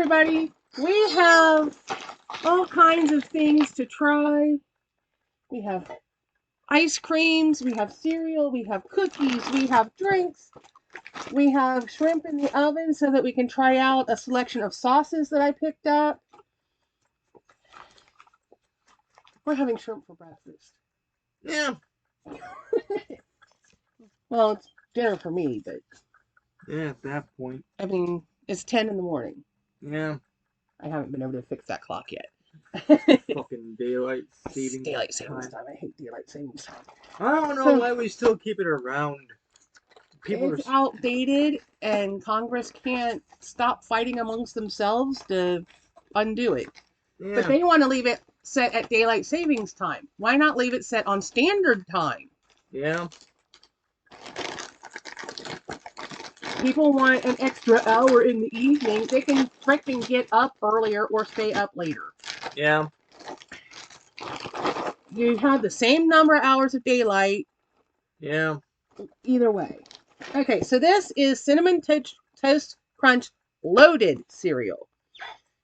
everybody. We have all kinds of things to try. We have ice creams, we have cereal, we have cookies, we have drinks, we have shrimp in the oven so that we can try out a selection of sauces that I picked up. We're having shrimp for breakfast. Yeah. Well, it's dinner for me, but Yeah, at that point. I mean, it's 10 in the morning. Yeah. I haven't been able to fix that clock yet. Fucking daylight savings time. I hate daylight savings time. I don't know why we still keep it around. It's outdated, and Congress can't stop fighting amongst themselves to undo it. Yeah. But they want to leave it set at daylight savings time. Why not leave it set on standard time? Yeah. People want an extra hour in the evening. They can frickin' get up earlier or stay up later. Yeah. You have the same number of hours of daylight. Yeah. Either way. Okay, so this is Cinnamon Toast Crunch Loaded cereal.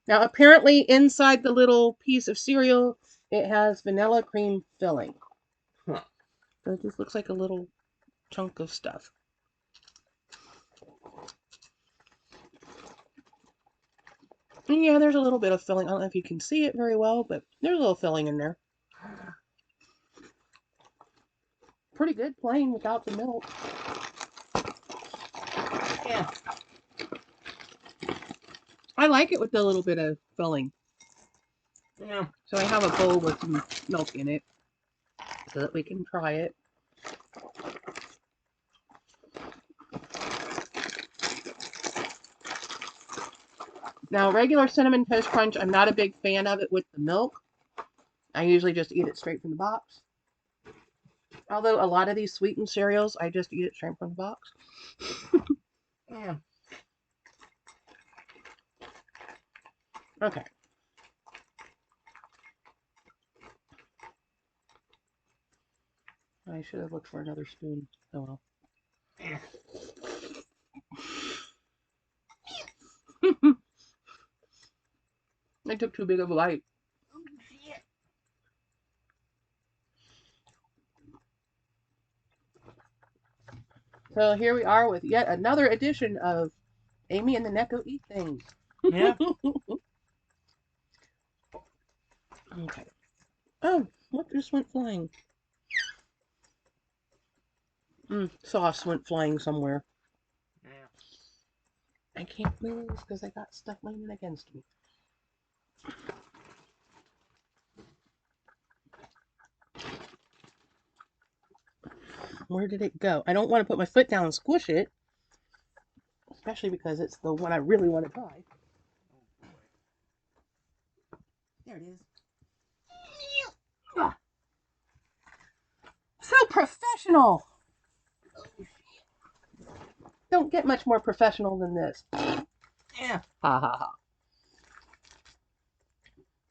Now, apparently inside the little piece of cereal, it has vanilla cream filling. Huh. So it just looks like a little chunk of stuff. And yeah, there's a little bit of filling. I don't know if you can see it very well, but there's a little filling in there. Pretty good plain without the milk. Yeah. I like it with a little bit of filling. Yeah. So I have a bowl with some milk in it so that we can try it. Now, regular Cinnamon Toast Crunch, I'm not a big fan of it with the milk. I usually just eat it straight from the box. Although a lot of these sweetened cereals, I just eat it straight from the box. Yeah. Okay. I should have looked for another spoon. Oh well. I took too big of a bite. So here we are with yet another edition of Amy and the Neko Eat Things. Yeah. Okay. Oh, what just went flying? Sauce went flying somewhere. Yeah. I can't move because I got stuff leaning against me. Where did it go? I don't want to put my foot down and squish it. Especially because it's the one I really want to try. There it is. Ah. So professional! Don't get much more professional than this. Yeah. Ha ha ha.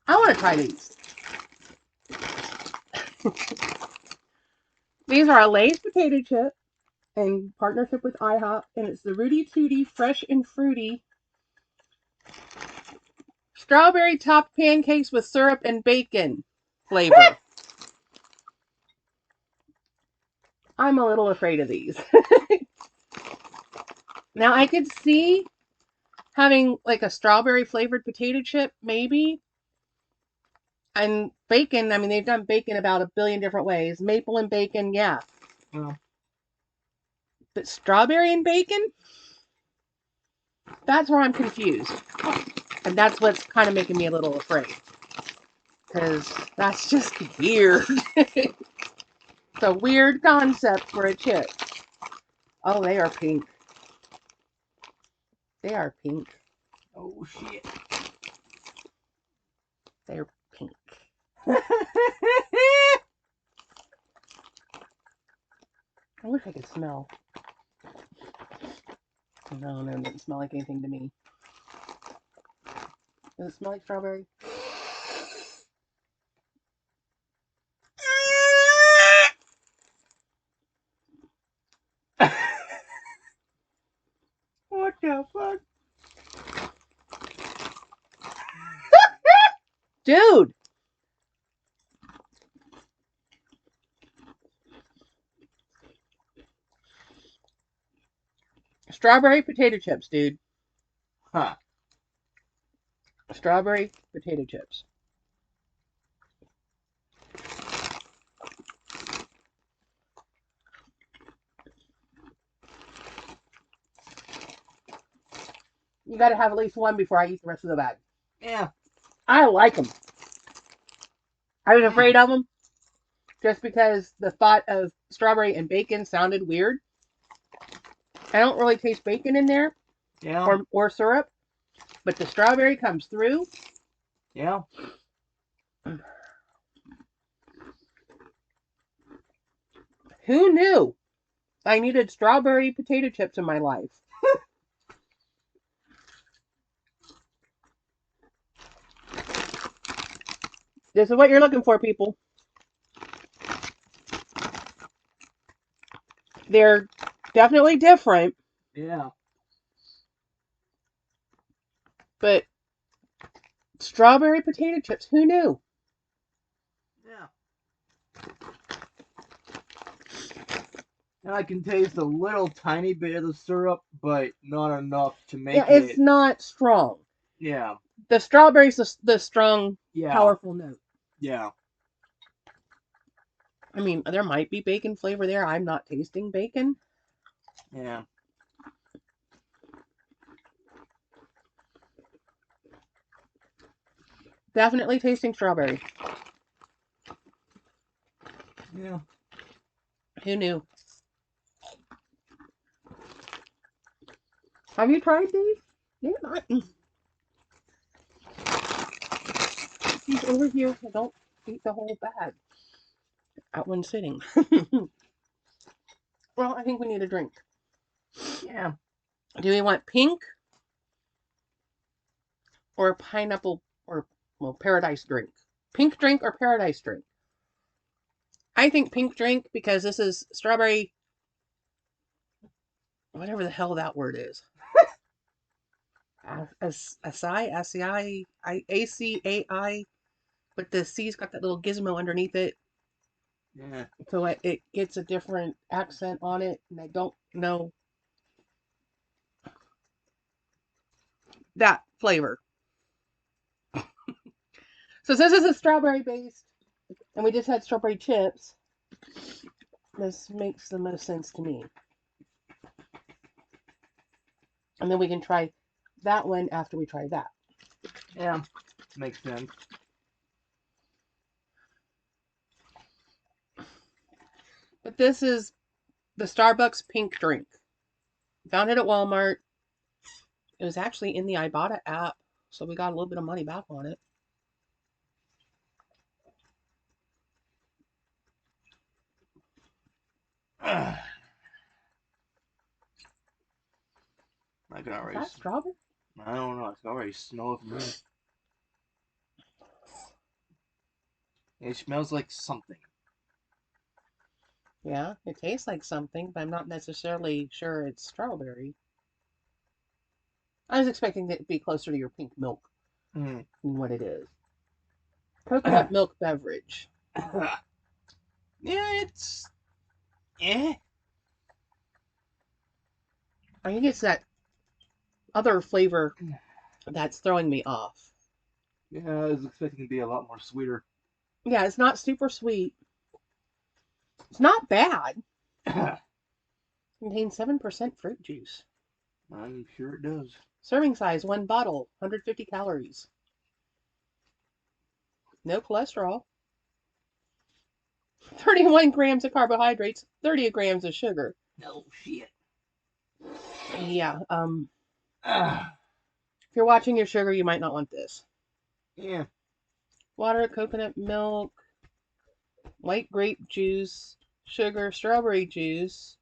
I want to try these. These are a Lay's potato chip in partnership with IHOP, and it's the Rudy Tooty Fresh and Fruity Strawberry Topped Pancakes with Syrup and Bacon flavor. I'm a little afraid of these. Now, I could see having like a strawberry flavored potato chip, maybe. And bacon, I mean, they've done bacon about a billion different ways. Maple and bacon, yeah. Well. But strawberry and bacon? That's where I'm confused. And that's what's kind of making me a little afraid. Because that's just weird. It's a weird concept for a chip. Oh, they are pink. They are pink. Oh, shit. They're pink. I wish I could smell. No, it doesn't smell like anything to me. Does it smell like strawberry? What the fuck? Dude! Strawberry potato chips, dude. Huh. Strawberry potato chips. You gotta have at least one before I eat the rest of the bag. Yeah. I like them. I was afraid of them just because the thought of strawberry and bacon sounded weird. I don't really taste bacon in there Yeah. or syrup, but the strawberry comes through. Yeah. Who knew I needed strawberry potato chips in my life? This is what you're looking for, people. They're definitely different, Yeah. but strawberry potato chips, who knew? Yeah. And I can taste a little tiny bit of the syrup, but not enough to make Yeah, it's it. not strong. Yeah. The strawberry's the strong, Yeah. powerful note. Yeah. I mean, there might be bacon flavor there. I'm not tasting bacon. Yeah. Definitely tasting strawberry. Yeah. Who knew? Have you tried these? Yeah, these over here. Don't eat the whole bag at one sitting. Well, I think we need a drink. Yeah. Do we want pink or pineapple or, well, paradise drink? Pink drink or paradise drink? I think pink drink because this is strawberry, whatever the hell that word is. Acai, A-C-A-I, but the C's got that little gizmo underneath it. Yeah. So it gets a different accent on it, and I don't know that flavor. So since this is strawberry based, and we just had strawberry chips, this makes the most sense to me. And then we can try that one after we try that. Yeah. Makes sense. But this is the Starbucks pink drink. Found it at Walmart. It was actually in the Ibotta app, so we got a little bit of money back on it. I can Is already. that strawberry? I don't know. I can already smell it from here. It smells like something. Yeah, it tastes like something, but I'm not necessarily sure it's strawberry. I was expecting it to be closer to your pink milk Mm. than what it is. Coconut milk beverage. Yeah, it's. Eh. I think it's that other flavor that's throwing me off. Yeah, I was expecting it to be a lot more sweeter. Yeah, it's not super sweet. It's not bad. I'm Contains 7% fruit juice. sure it does. Serving size, 1 bottle, 150 calories. No cholesterol. 31 grams of carbohydrates, 30 grams of sugar. No shit. Yeah, Ah, if you're watching your sugar, you might not want this. yeah. Water, coconut milk, white grape juice, sugar, strawberry juice,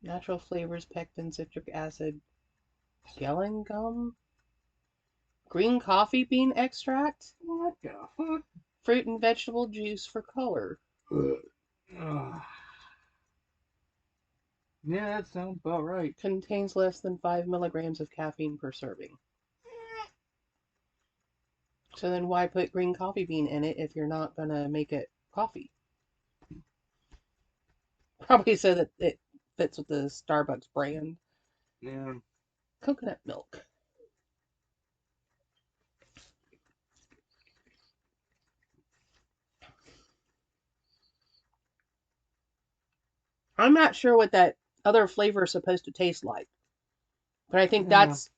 natural flavors, pectin, citric acid, gellan gum, green coffee bean extract, What the fuck? fruit and vegetable juice for color. Yeah, that sounds about right. Contains less than 5 milligrams of caffeine per serving. So then why put green coffee bean in it if you're not going to make it coffee? Probably so that it fits with the Starbucks brand. Yeah. Coconut milk. I'm not sure what that other flavor is supposed to taste like, but I think Yeah. that's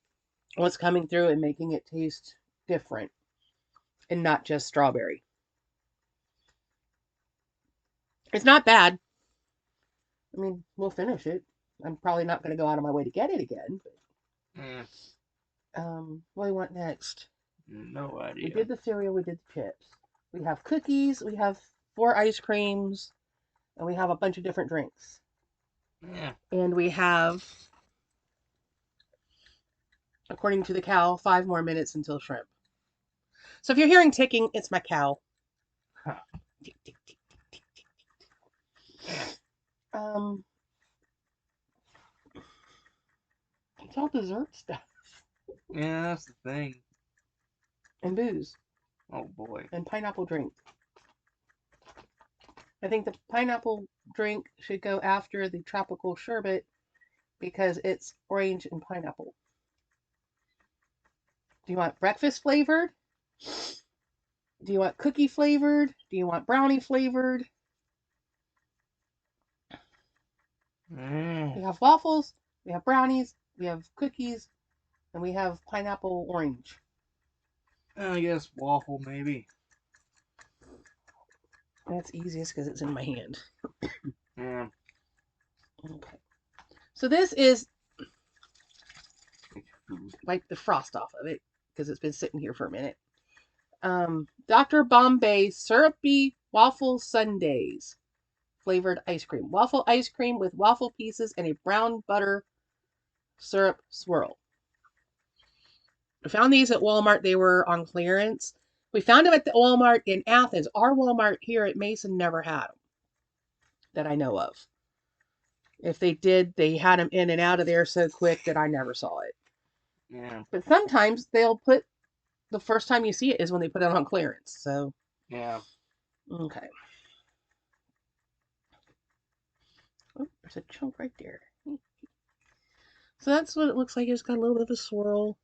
what's coming through and making it taste different and not just strawberry. It's not bad. I mean, we'll finish it. I'm probably not going to go out of my way to get it again. Yeah. What do we want next? No We idea. did the cereal, we did the chips. We have cookies, we have 4 ice creams, and we have a bunch of different drinks. Yeah. And we have, according to the cow, 5 more minutes until shrimp. So if you're hearing ticking, it's my cow. Huh. Tick, tick, tick, tick, tick, tick. It's all dessert stuff Yeah, that's the thing. and booze Oh boy. and pineapple drink. I think the pineapple drink should go after the tropical sherbet because it's orange and pineapple. Do you want breakfast flavored? Do you want cookie flavored? Do you want brownie flavored? We have waffles, we have brownies, we have cookies, and we have pineapple orange. I guess waffle maybe. That's easiest because it's in my hand. Yeah. Okay. So this is, wipe the frost off of it because it's been sitting here for a minute. Dr. Bombay syrupy waffle sundaes flavored ice cream. Waffle ice cream with waffle pieces and a brown butter syrup swirl. I found these at Walmart. They were on clearance. We found them at the Walmart in Athens. Our Walmart here at Mason never had them that I know of. If they did, they had them in and out of there so quick that I never saw it. Yeah. But sometimes they'll put, the first time you see it is when they put it on clearance. So, Yeah. okay. Oh, there's a chunk right there. So that's what it looks like. It's got a little bit of a swirl.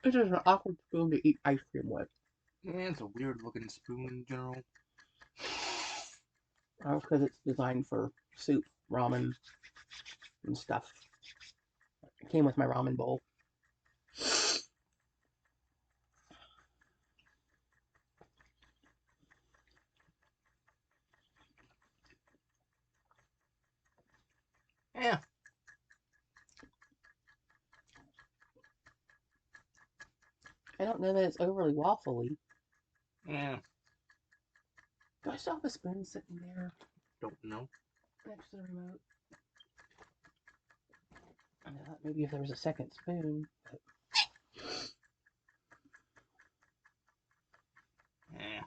It's just an awkward spoon to eat ice cream with. Yeah, it's a weird looking spoon in general. Because it's designed for soup, ramen, and stuff. It came with my ramen bowl. Yeah. I don't know that it's overly waffly. Yeah. Do I still have a spoon sitting there Don't know. next to the remote? I thought maybe if there was a second spoon. But... Yeah.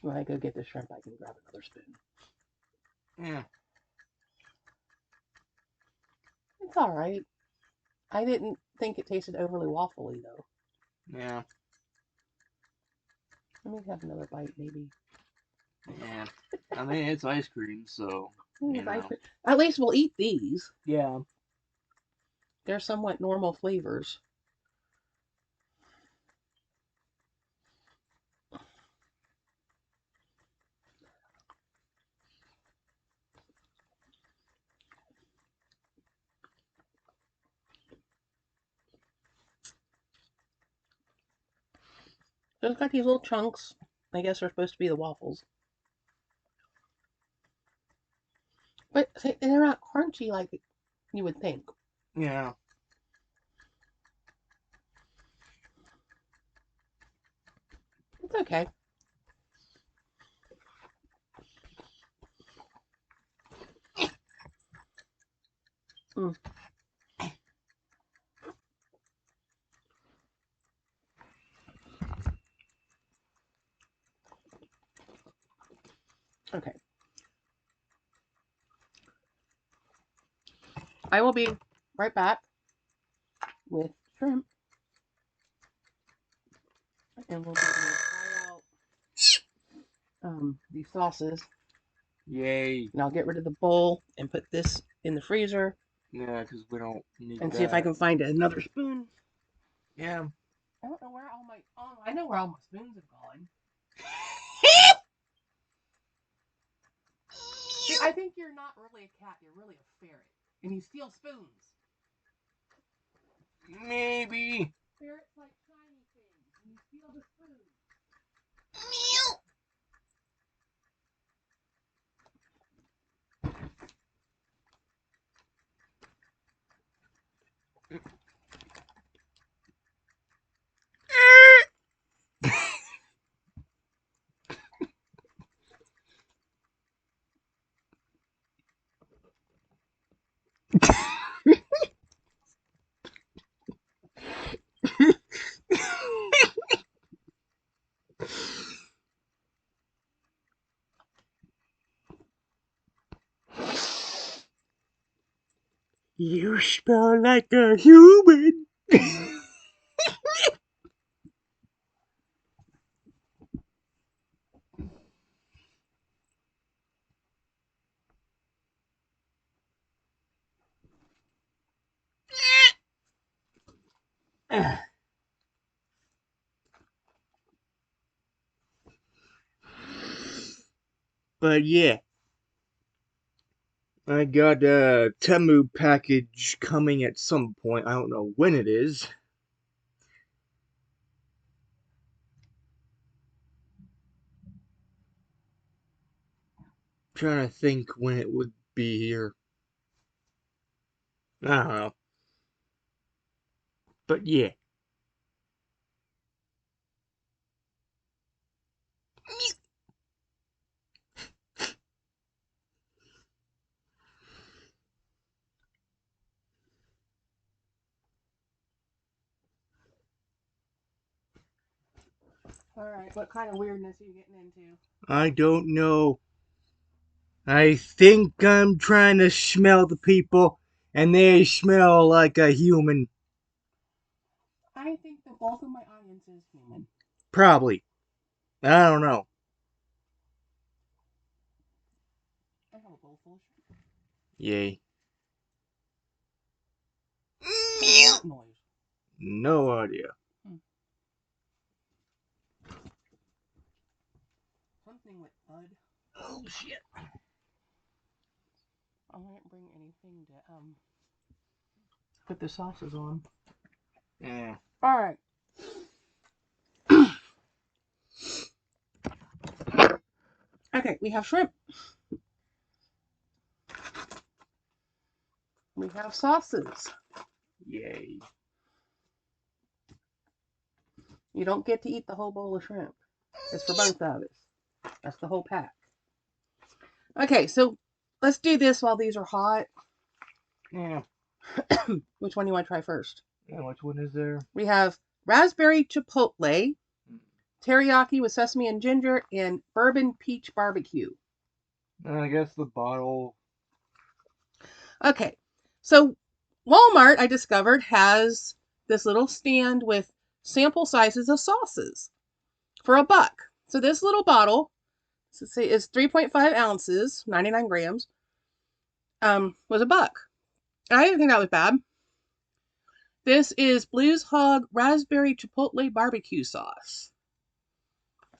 when I go get the shrimp, I can grab another spoon. Yeah. It's all right. I didn't think it tasted overly waffly though. Yeah. Let me have another bite, maybe. Yeah. I mean, it's ice cream, so you know. At least we'll eat these. Yeah. They're somewhat normal flavors. So it's got these little chunks. I guess they're supposed to be the waffles. But they're not crunchy like you would think. Yeah. It's okay. Mm. Okay. I will be right back with shrimp. And we'll be able to try out these sauces. Yay. And I'll get rid of the bowl and put this in the freezer. Yeah, because we don't need and that. see if I can find another spoon. Yeah. I don't know where all my... Oh, I know where all my spoons have gone. See, I think you're not really a cat. You're really a ferret. And you steal spoons. Maybe. Ferrets like shiny things. And you steal the spoons. You smell like a human. But yeah, I got a Temu package coming at some point. I don't know when it is. Trying to think when it would be here. I don't know. But yeah. Alright, what kind of weirdness are you getting into? I don't know. I think I'm trying to smell the people, and they smell like a human. I think the bulk of my audience is human. Probably. I don't know. I have a bowl full of shrimp. Yay. What noise? No idea. Something with bud. Oh shit. I didn't bring anything to put the sauces on. Yeah. Alright. Okay, we have shrimp. We have sauces. Yay. You don't get to eat the whole bowl of shrimp. It's for both of us. That's the whole pack. Okay, so let's do this while these are hot. Yeah. Which one do you want to try first? Yeah, which one is there? We have raspberry chipotle, teriyaki with sesame and ginger, and bourbon peach barbecue. I guess the bottle. Okay, so Walmart, I discovered, has this little stand with sample sizes of sauces for $1. So this little bottle, let's see, is 3.5 ounces, 99 grams, was $1. I didn't think that was bad. This is Blues Hog Raspberry Chipotle Barbecue Sauce.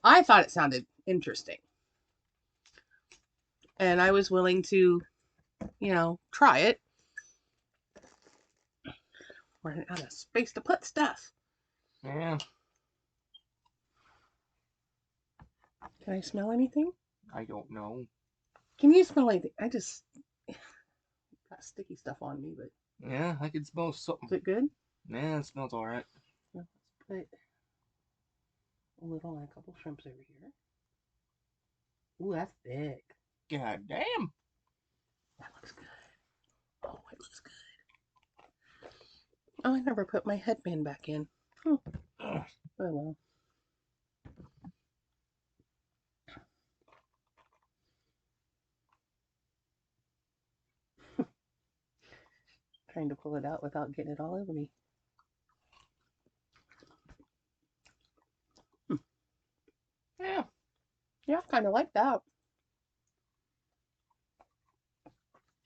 I thought it sounded interesting. And I was willing to, try it. We're out of space to put stuff. Yeah. Can I smell anything? I don't know. Can you smell anything? I just got sticky stuff on me, but yeah, I can smell something. Is it good? Yeah, it smells alright. Let's put a little on a couple shrimps over here. Ooh, that's thick. God damn. That looks good. Oh, it looks good. Oh, I never put my headband back in. Oh, well. Trying to pull it out without getting it all over me. Yeah. Yeah, I kind of like that.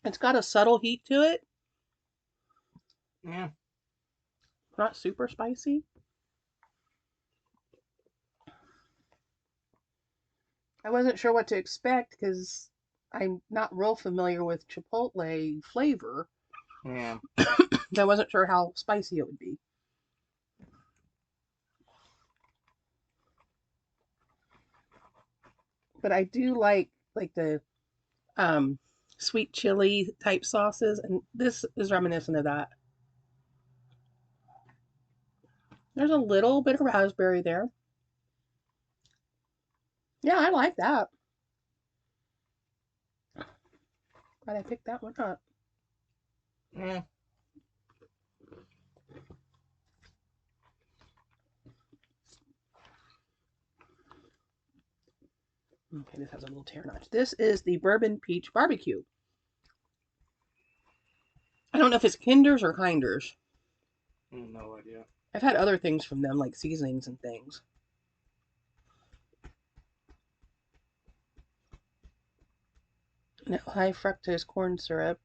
It's got a subtle heat to it. Yeah. Not super spicy. I wasn't sure what to expect because I'm not real familiar with Chipotle flavor. Yeah. So I wasn't sure how spicy it would be. But I do like the um, sweet chili type sauces, and this is reminiscent of that. There's a little bit of raspberry there. Yeah, I like that. Glad I picked that one up. Yeah. Okay, this has a little tear notch. This is the bourbon peach barbecue. I don't know if it's Kinder's or Kinder's. No idea. I've had other things from them, like seasonings and things. No, high fructose corn syrup,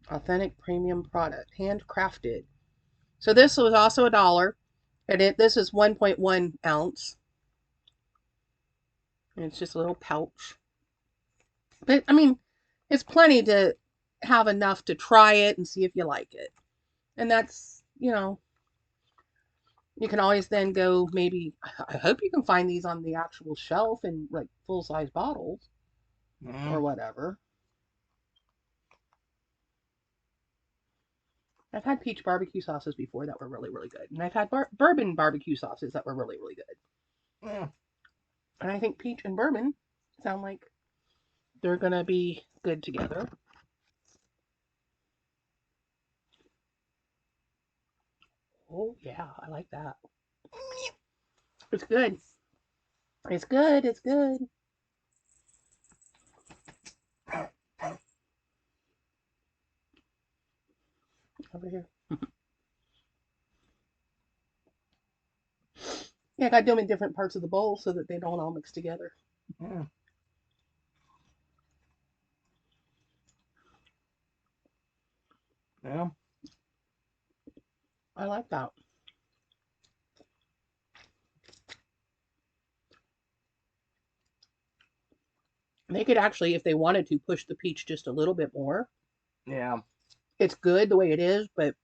authentic premium product, handcrafted. So this was also $1, and this is 1.1 ounce. And it's just a little pouch. But I mean, it's plenty to have enough to try it and see if you like it. And that's, you can always then go maybe, I hope you can find these on the actual shelf in like full size bottles or whatever. I've had peach barbecue sauces before that were really, really good. And I've had bourbon barbecue sauces that were really, really good. Yeah. And I think peach and bourbon sound like they're going to be good together. Oh, yeah, I like that. It's good. It's good. It's good. Over here. Yeah, I got to do them in different parts of the bowl so that they don't all mix together. Yeah. Yeah. I like that. They could actually, if they wanted to, push the peach just a little bit more. Yeah. It's good the way it is, but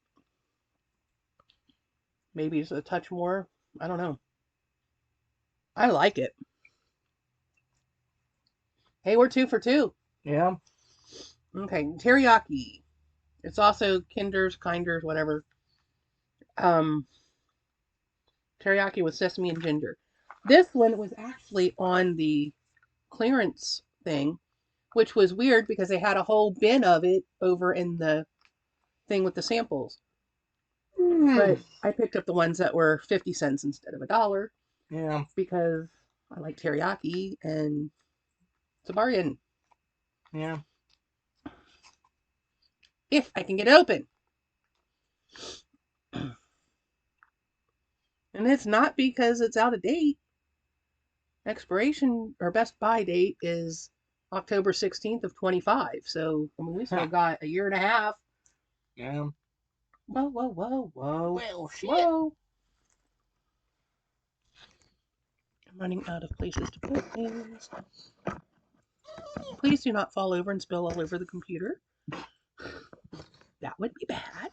maybe it's a touch more. I don't know. I like it. Hey, we're 2 for 2. Yeah. Okay, teriyaki. It's also Kinder's, Kinder's, whatever. Um, Teriyaki with sesame and ginger. This one was actually on the clearance thing, which was weird because they had a whole bin of it over in the thing with the samples. But I picked up the ones that were 50 cents instead of $1 Yeah. because I like teriyaki and it's a bargain. Yeah. If I can get it open. And it's not because it's out of date. Expiration or best buy date is October 16th of 25. So, I mean, we still got a year and a half. Yeah. Whoa, whoa, whoa, whoa. Well, shit. Whoa. I'm running out of places to put things. Please do not fall over and spill all over the computer. That would be bad.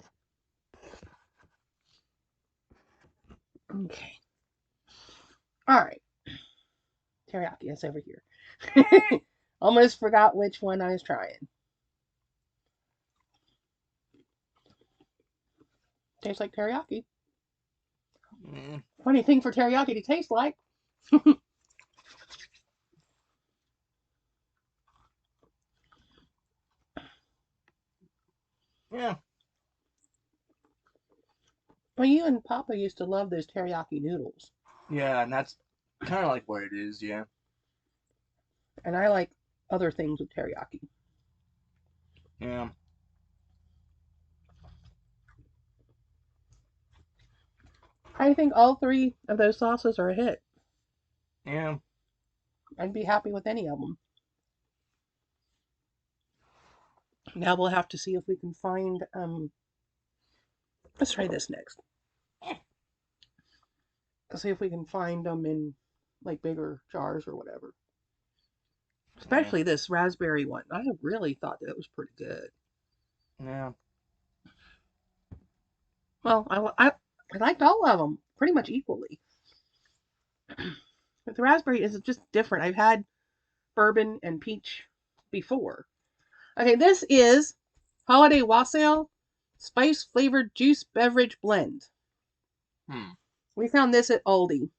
Okay. All right. Teriyaki, that's over here. Almost forgot which one I was trying. Tastes like teriyaki. Funny thing for teriyaki to taste like. Yeah. Well, you and Papa used to love those teriyaki noodles. Yeah, and that's kind of like what it is, yeah. And I like other things with teriyaki. Yeah. I think all three of those sauces are a hit. Yeah. I'd be happy with any of them. Now we'll have to see if we can find, let's try this next. Let's see if we can find them in like bigger jars or whatever. Especially this raspberry one. I really thought that it was pretty good. Yeah. Well, I liked all of them pretty much equally. But the raspberry is just different. I've had bourbon and peach before. Okay, this is Holiday Wassail Spice Flavored Juice Beverage Blend. We found this at Aldi.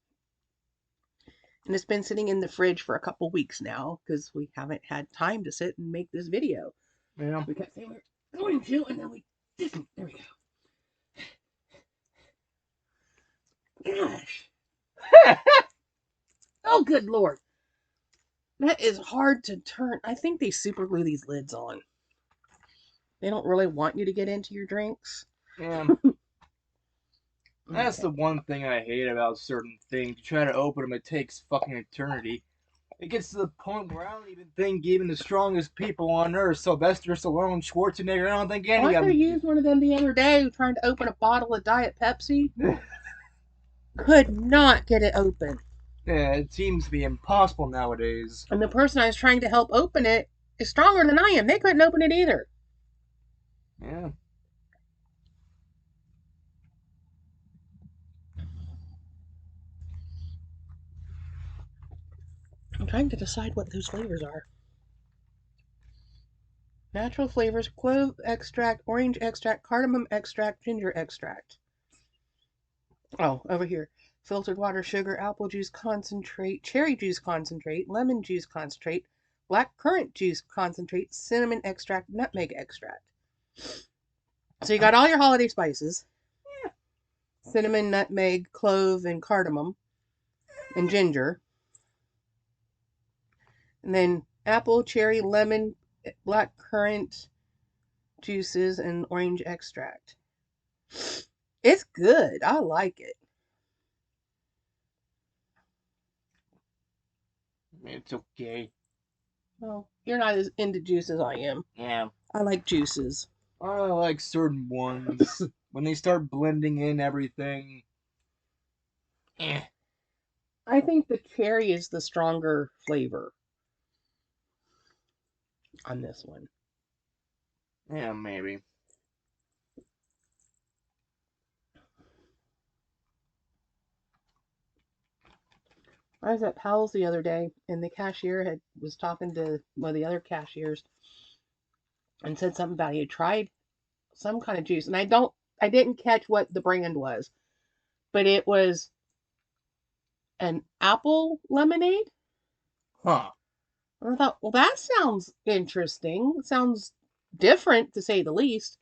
And it's been sitting in the fridge for a couple weeks now because we haven't had time to sit and make this video. Yeah. We kept saying we're going to, and then we didn't. There we go. Gosh. Oh, good Lord. That is hard to turn. I think they super glue these lids on. They don't really want you to get into your drinks. Yeah. That's the one thing I hate about certain things. You try to open them, it takes fucking eternity. It gets to the point where I don't even think even the strongest people on earth, Sylvester Stallone, Schwarzenegger, I don't think any of Arthur them. used one of them the other day trying to open a bottle of Diet Pepsi. Could not get it open. Yeah, it seems to be impossible nowadays. And the person I was trying to help open it is stronger than I am. They couldn't open it either. Yeah. I'm trying to decide what those flavors are. Natural flavors: clove extract, orange extract, cardamom extract, ginger extract. Oh, over here. Filtered water, sugar, apple juice concentrate, cherry juice concentrate, lemon juice concentrate, black currant juice concentrate, cinnamon extract, nutmeg extract. So you got all your holiday spices. Cinnamon, nutmeg, clove, and cardamom, and ginger. And then apple, cherry, lemon, black currant juices, and orange extract. It's good. I like it. It's okay. Well, you're not as into juice as I am. Yeah. I like juices. I like certain ones. When they start blending in everything. I think the cherry is the stronger flavor on this one. Yeah, maybe. I was at Powell's the other day, and the cashier was talking to one of the other cashiers and said something about he had tried some kind of juice, and I didn't catch what the brand was, but it was an apple lemonade. Huh. And I thought, well, that sounds interesting. It sounds different to say the least.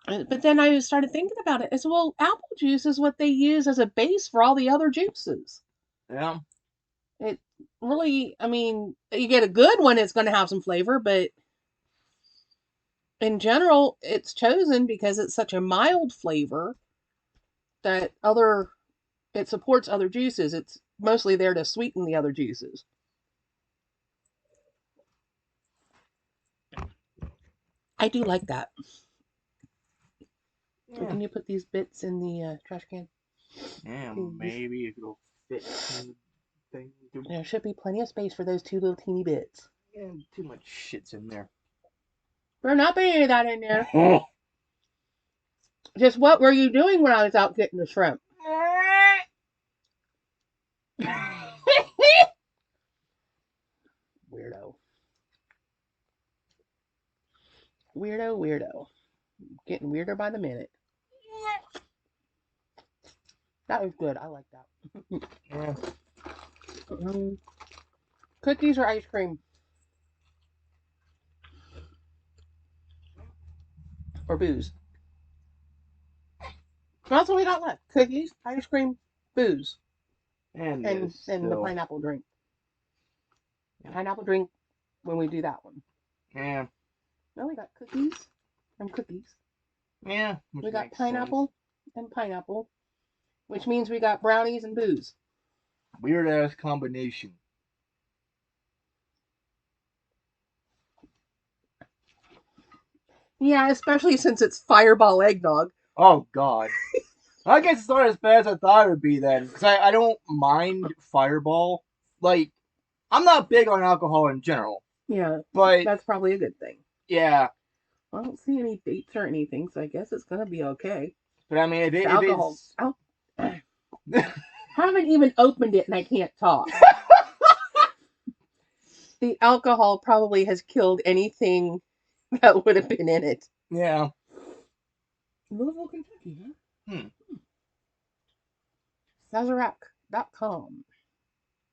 But then I started thinking about it. I said, well, apple juice is what they use as a base for all the other juices. Yeah. It really, I mean, you get a good one, it's going to have some flavor, but in general, it's chosen because it's such a mild flavor that it supports other juices. It's mostly there to sweeten the other juices. I do like that. Yeah. Can you put these bits in the trash can? Yeah, Please. maybe it'll fit in the thing. There should be plenty of space for those two little teeny bits. Yeah, too much shit's in there. We're not putting any of that in there. Just what were you doing when I was out getting the shrimp? Weirdo. Weirdo. Getting weirder by the minute. That was good. I like that. Yeah. Cookies or ice cream? Or booze? That's what we got left. Cookies, ice cream, booze. And the pineapple drink. Pineapple drink when we do that one. Yeah. No, we got cookies and cookies. Yeah. We got pineapple and pineapple. which means we got brownies and booze. Weird ass combination. Yeah, especially since it's Fireball eggnog. Oh God. I guess it's not as bad as I thought it would be then, because I don't mind Fireball. Like, I'm not big on alcohol in general, Yeah, but that's probably a good thing. yeah. I don't see any dates or anything, so I guess it's gonna be okay. But I mean, if The alcohol. it's Haven't even opened it and I can't talk. The alcohol probably has killed anything that would have been in it. yeah. Louisville, Kentucky, huh? Hmm. Sazerac.com.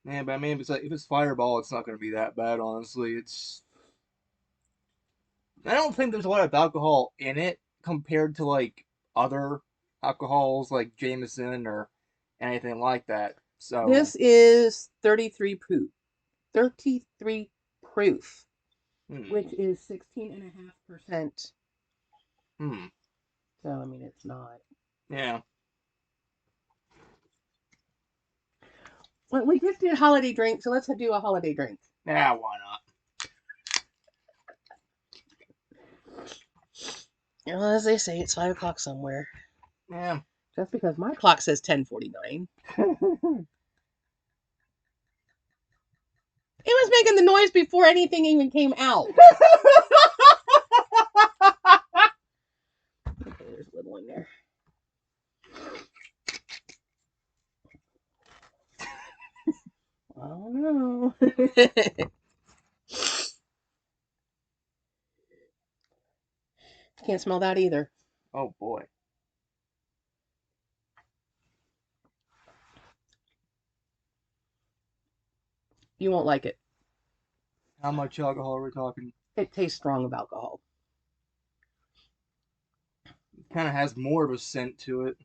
Yeah, but I mean, if it's Fireball, it's not going to be that bad. Honestly, I don't think there's a lot of alcohol in it compared to like other alcohols like Jameson or anything like that. So, This is 33 proof. 33 proof, hmm, which is 16.5%. hmm, So, I mean, it's not. yeah, Well, we just did holiday drink, so let's do a holiday drink. yeah, why not? Well, as they say, it's 5 o'clock somewhere. Yeah. Just because my clock says 10:49. It was making the noise before anything even came out. Okay, there's a little in there. I don't know. Can't smell that either. Oh boy, You won't like it. how much alcohol are we talking? It tastes strong of alcohol. It kind of has more of a scent to it.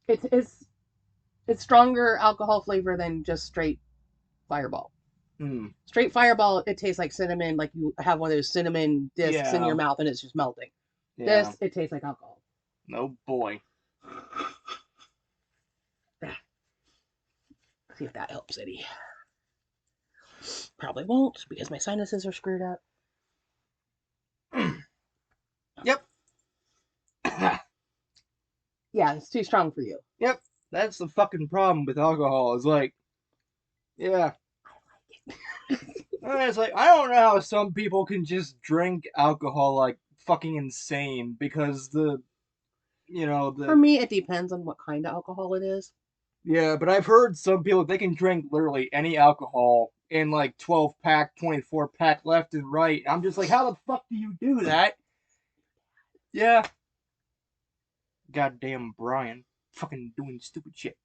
It's stronger alcohol flavor than just straight Fireball. Hmm. Straight Fireball, it tastes like cinnamon, like you have one of those cinnamon discs in Yeah. your mouth and it's just melting. Yeah. This, it tastes like alcohol. Oh boy. See if that helps any. Probably won't because my sinuses are screwed up. Yep. Yeah, it's too strong for you. Yep. That's the fucking problem with alcohol. Is like, yeah. And it's like I don't know how some people can just drink alcohol like fucking insane because For me, it depends on what kind of alcohol it is. yeah, but I've heard some people they can drink literally any alcohol in like 12 pack, 24 pack left and right. I'm just like, how the fuck do you do that? Yeah. Goddamn Brian. Fucking doing stupid shit.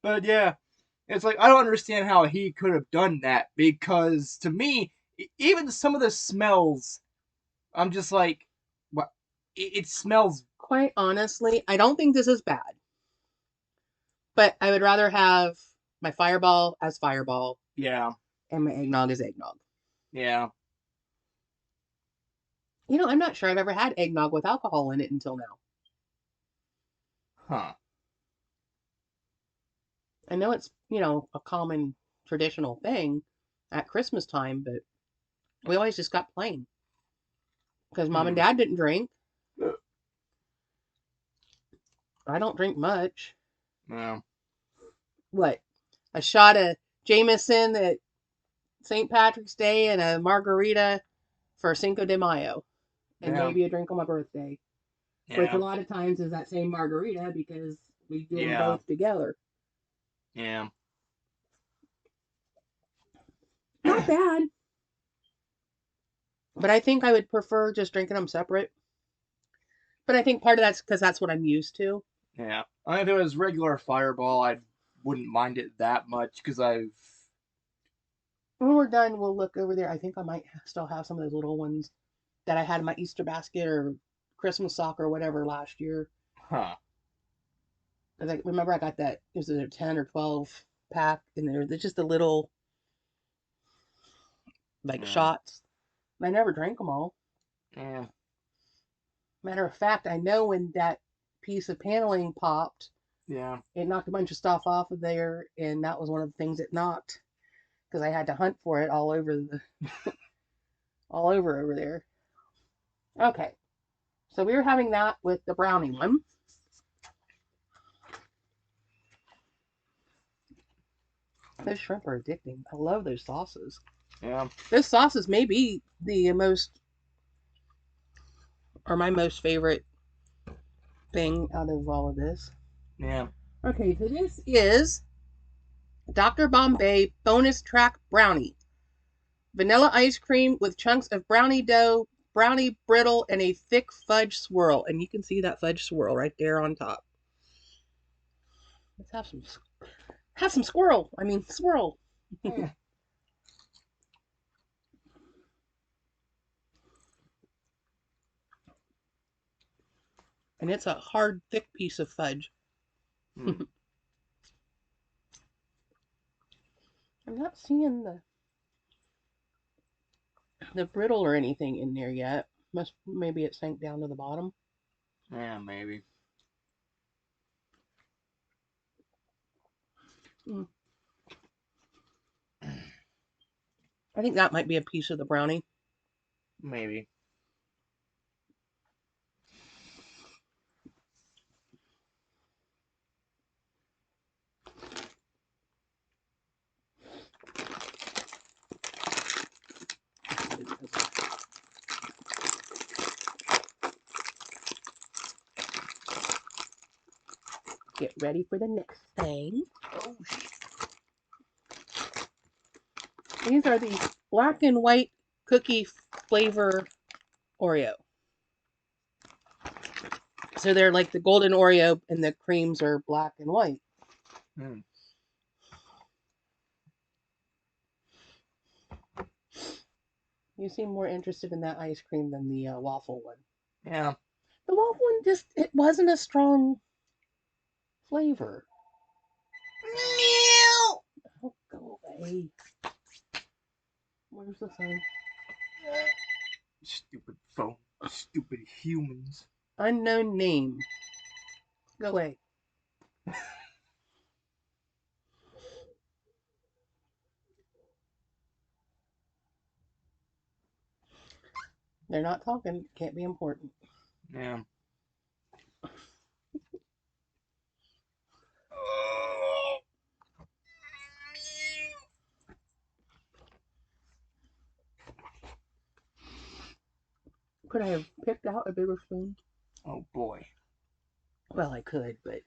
But yeah, it's like I don't understand how he could have done that because to me, even some of the smells, I'm just like, what? It smells. Quite honestly, I don't think this is bad. But I would rather have my Fireball as Fireball Yeah, and my Eggnog as Eggnog. yeah, I'm not sure I've ever had eggnog with alcohol in it until now. huh? I know it's, a common traditional thing at Christmas time, but we always just got plain because mom and Hmm. dad didn't drink. I don't drink much. Yeah, What? A shot of Jameson at St. Patrick's Day and a margarita for Cinco de Mayo. And yeah, maybe a drink on my birthday. Which a yeah, lot of times is that same margarita because we do them yeah, both together. yeah. Not bad. But I think I would prefer just drinking them separate. But I think part of that's because that's what I'm used to. Yeah. I mean, if it was regular Fireball, I wouldn't mind it that much because I've. When we're done, we'll look over there. I think I might still have some of those little ones that I had in my Easter basket or Christmas sock or whatever last year. Huh. Because I remember I got that, it was a 10 or 12 pack, and they're just a little, like, Yeah. shots. I never drank them all. Yeah. Matter of fact, I know when that piece of paneling popped, Yeah. It knocked a bunch of stuff off of there, and that was one of the things it knocked because I had to hunt for it all over all over there. Okay, so we were having that with the brownie one. Those shrimp are addicting. I love those sauces. Yeah. Those sauces may be the most, or my most favorite thing out of all of this. Yeah. Okay, so this is Dr. Bombay bonus track brownie. Vanilla ice cream with chunks of brownie dough, brownie brittle, and a thick fudge swirl. And you can see that fudge swirl right there on top. Let's have some squirrel. I mean swirl. Yeah. And it's a hard, thick piece of fudge. Mm. I'm not seeing the brittle or anything in there yet. Maybe it sank down to the bottom. Yeah, maybe. Mm. I think that might be a piece of the brownie. Maybe. Get ready for the next thing. Oh shit. These are the black and white cookie flavor Oreo. So they're like the golden Oreo and the creams are black and white. Mm. You seem more interested in that ice cream than the waffle one. Yeah. The waffle one it wasn't a strong flavor. Meow. Oh, go away. Where's the thing? Stupid phone. Stupid humans. Unknown name. Go away. They're not talking. Can't be important. Yeah. Could I have picked out a bigger spoon? Oh boy. Well, I could, but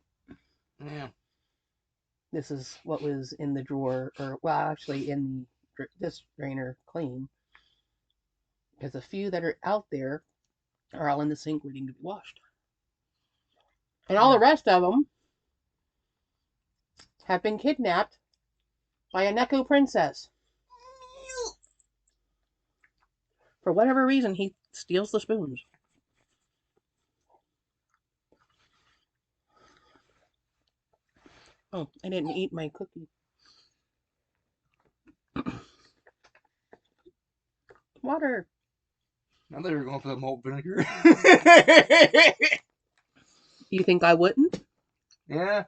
Yeah. this is what was in the drawer, or well, actually in this drainer clean. Because the few that are out there are all in the sink waiting to be washed. And all the rest of them have been kidnapped by a Neko princess. For whatever reason, he steals the spoons. Oh, I didn't eat my cookie. Water. Now they were going for the malt vinegar. You think I wouldn't? Yeah.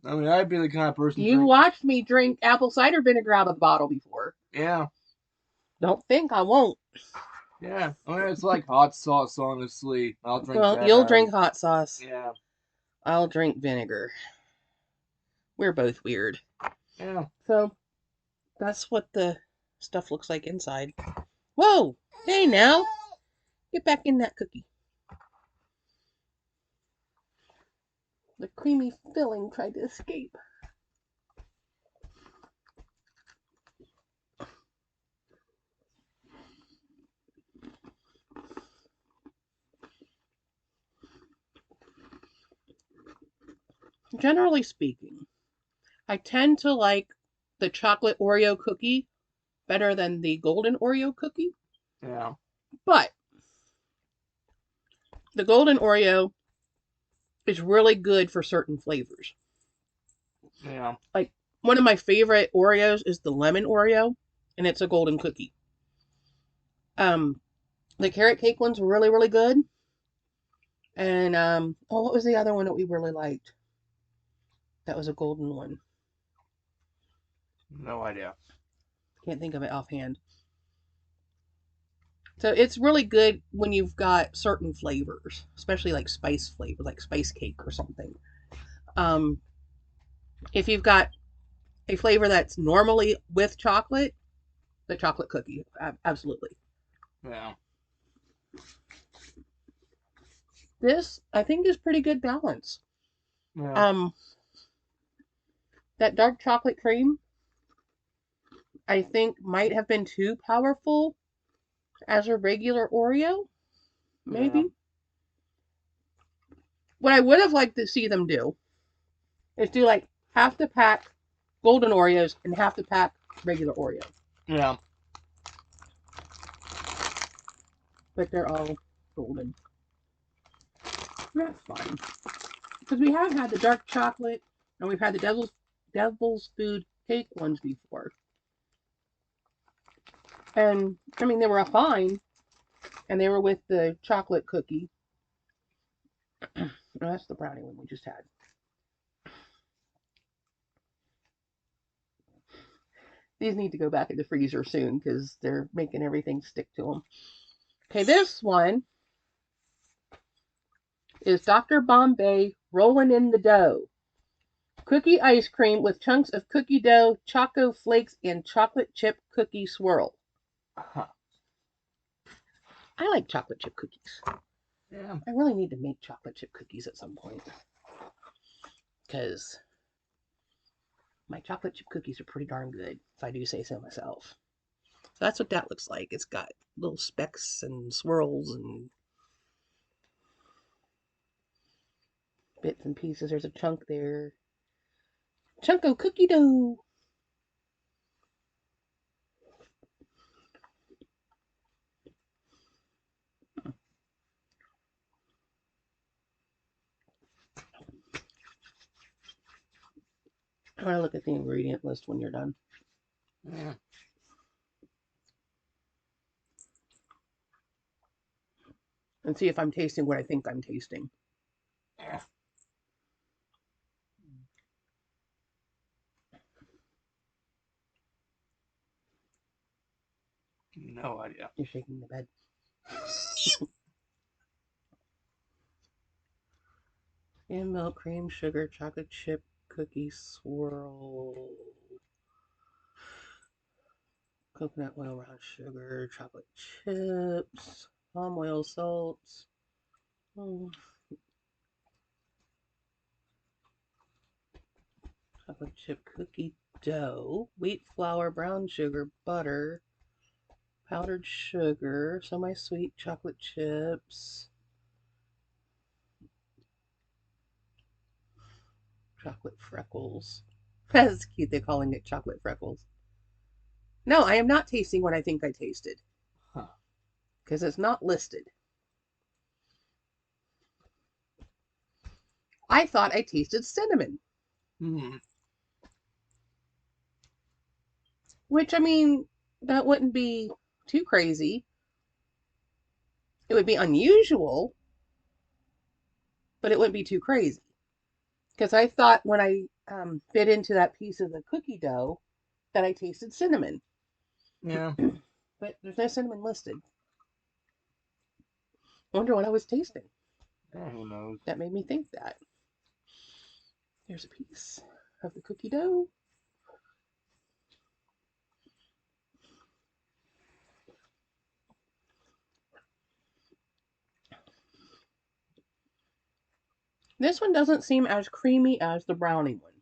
I mean, I'd be the kind of person. You watched me drink apple cider vinegar out of the bottle before. Yeah. Don't think I won't. Yeah. I mean, it's like hot sauce, honestly. I'll drink Well, that you'll out. drink hot sauce. Yeah. I'll drink vinegar. We're both weird. Yeah. So, that's what the stuff looks like inside. Whoa! Hey now! Get back in that cookie. The creamy filling tried to escape. Generally speaking, I tend to like the chocolate Oreo cookie better than the golden Oreo cookie. Yeah. But the golden Oreo is really good for certain flavors. Yeah. Like one of my favorite Oreos is the lemon Oreo, and it's a golden cookie. The carrot cake ones were really, really good. And what was the other one that we really liked? That was a golden one. No idea. Can't think of it offhand. So it's really good when you've got certain flavors, especially like spice flavor, like spice cake or something. Um, if you've got a flavor that's normally with chocolate, the chocolate cookie, absolutely. Yeah. This I think is pretty good balance. Yeah. Um, that dark chocolate cream I think might have been too powerful as a regular Oreo, maybe. Yeah. What I would have liked to see them do is do like half the pack golden Oreos and half the pack regular Oreo. Yeah. But they're all golden. That's fine. Because we have had the dark chocolate and we've had the devil's food cake ones before. And I mean they were fine and they were with the chocolate cookie. No, that's the brownie one we just had. These need to go back in the freezer soon because they're making everything stick to them. Okay, this one is Dr. Bombay rolling in the dough. Cookie ice cream with chunks of cookie dough, choco flakes, and chocolate chip cookie swirl. Huh. I like chocolate chip cookies. Yeah. I really need to make chocolate chip cookies at some point because my chocolate chip cookies are pretty darn good, if I do say so myself. So that's what that looks like. It's got little specks and swirls and bits and pieces. There's a chunk there. Chunk of cookie dough. I want to look at the ingredient list when you're done. Yeah. And see if I'm tasting what I think I'm tasting. Yeah. No idea. You're shaking the bed. And milk, cream, sugar, chocolate chip, cookie swirl, coconut oil, brown sugar, chocolate chips, palm oil, salts. Chocolate chip cookie dough, wheat flour, brown sugar, butter, powdered sugar, semi-sweet chocolate chips, chocolate freckles. That's cute. They're calling it chocolate freckles. No, I am not tasting what I think I tasted Huh. because it's not listed. I thought I tasted cinnamon, Hmm. which I mean, that wouldn't be too crazy. It would be unusual, but it wouldn't be too crazy. Because I thought when I bit into that piece of the cookie dough that I tasted cinnamon. Yeah. But there's no cinnamon listed. I wonder what I was tasting. Yeah, who knows? That made me think that. Here's a piece of the cookie dough. This one doesn't seem as creamy as the brownie one.